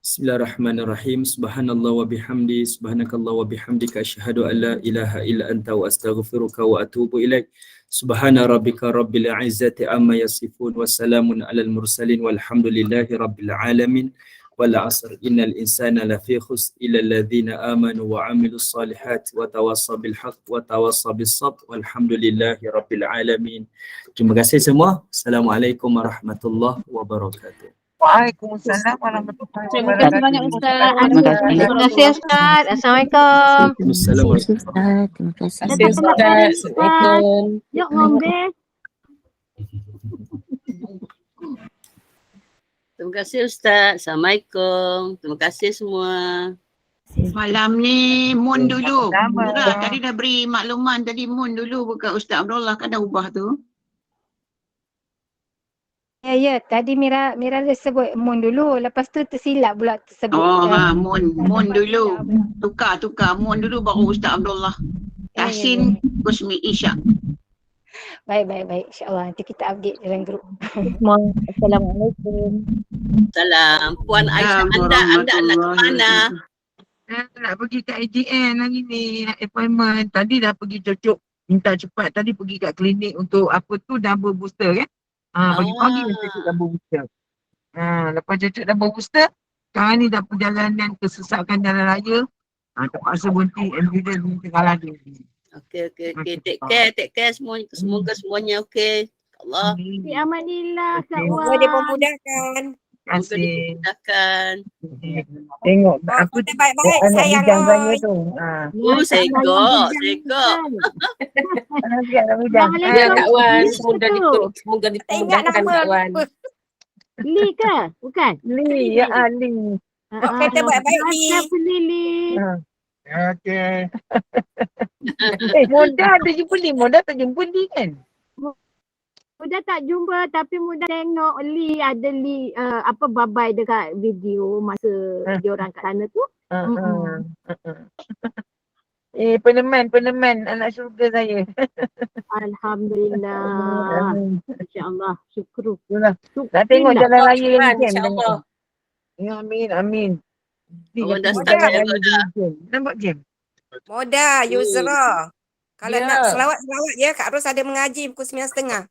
Bismillahirrahmanirrahim. Subhanallah wa bihamdi, subhanakallah wa bihamdika, asyhadu an la ilaha illa anta wa astaghfiruka wa atubu ilaik. Subhana rabbika rabbil izzati amma yasifun wa salamun alal mursalin walhamdulillahi rabbil alamin. Wal 'asr innal insana lafi khusr illa alladhina amanu wa 'amilus salihati wa tawassaw bil haqq wa tawassaw bis sabr walhamdulillahi rabbil alamin. Terima kasih semua. Assalamualaikum warahmatullahi wabarakatuh. Waalaikumsalam warahmatullahi Terima kasih banyak wabarakatuh. Ustaz. Terima kasih Ustaz. Assalamualaikum. Assalamualaikum. Terima kasih. Terima kasih Ustaz. Assalamualaikum. Ya Allah. Terima kasih Ustaz. Assalamualaikum. Terima kasih semua. Malam ni Mun dulu. Sama. Murah tadi dah beri makluman tadi Mun dulu bukan Ustaz Abdullah kan dah ubah tu. Ya, tadi Mira dah sebut Mun dulu, lepas tu tersilap pula tersebut. Mun dulu. Tukar Mun dulu baru Ustaz Abdullah. Tahsin Kusmi Isyak. Baik. InsyaAllah nanti kita update dalam grup. Assalamualaikum. Salam. Puan Aisyah, anda nak ke mana? Nak pergi kat AGN hari ni, nak appointment. Tadi dah pergi cucuk, minta cepat. Tadi pergi kat klinik untuk apa tu, double booster kan. Pagi-pagi mesti cucuk double booster. Lepas cucuk double booster, Sekarang ni dah perjalanan kesesakan jalan raya. Terpaksa berhenti ambulans di tengah lalu. Okey. Take care semua. Semoga semuanya okey. Allah. Cik Amanillah, Kak Okey. Wan. Semoga dia memudahkan. Terima Semoga kasih. dimudahkan. Tengok Apa apa tu baik-baik anak sayang bujang saya oi. tu. Segok. Anak sikit anak bujang. Ya, Kak Wan. Tak Semoga ingat dipermudahkan nama Kak Wan. apa. Li ke? Bukan? Li, ya Ali. Buat kereta baik-baik ni. Li. Okey. Moda ada jumpa Li. Moda tak jumpa Li kan? Mudah tak jumpa tapi mudah tengok Li ada Li babai dekat video masa diorang kat sana tu. Peneman anak syurga saya. Alhamdulillah. InsyaAllah. Syukur. Nak tengok jalan raya yang Wan, jam. insyaAllah. Ya, amin. Awak dah start Moda. travel dah. Nampak jam? Moda, Yusra. Kalau Ya. nak selawat-selawat je, Kak Ros ada mengaji pukul 9.30.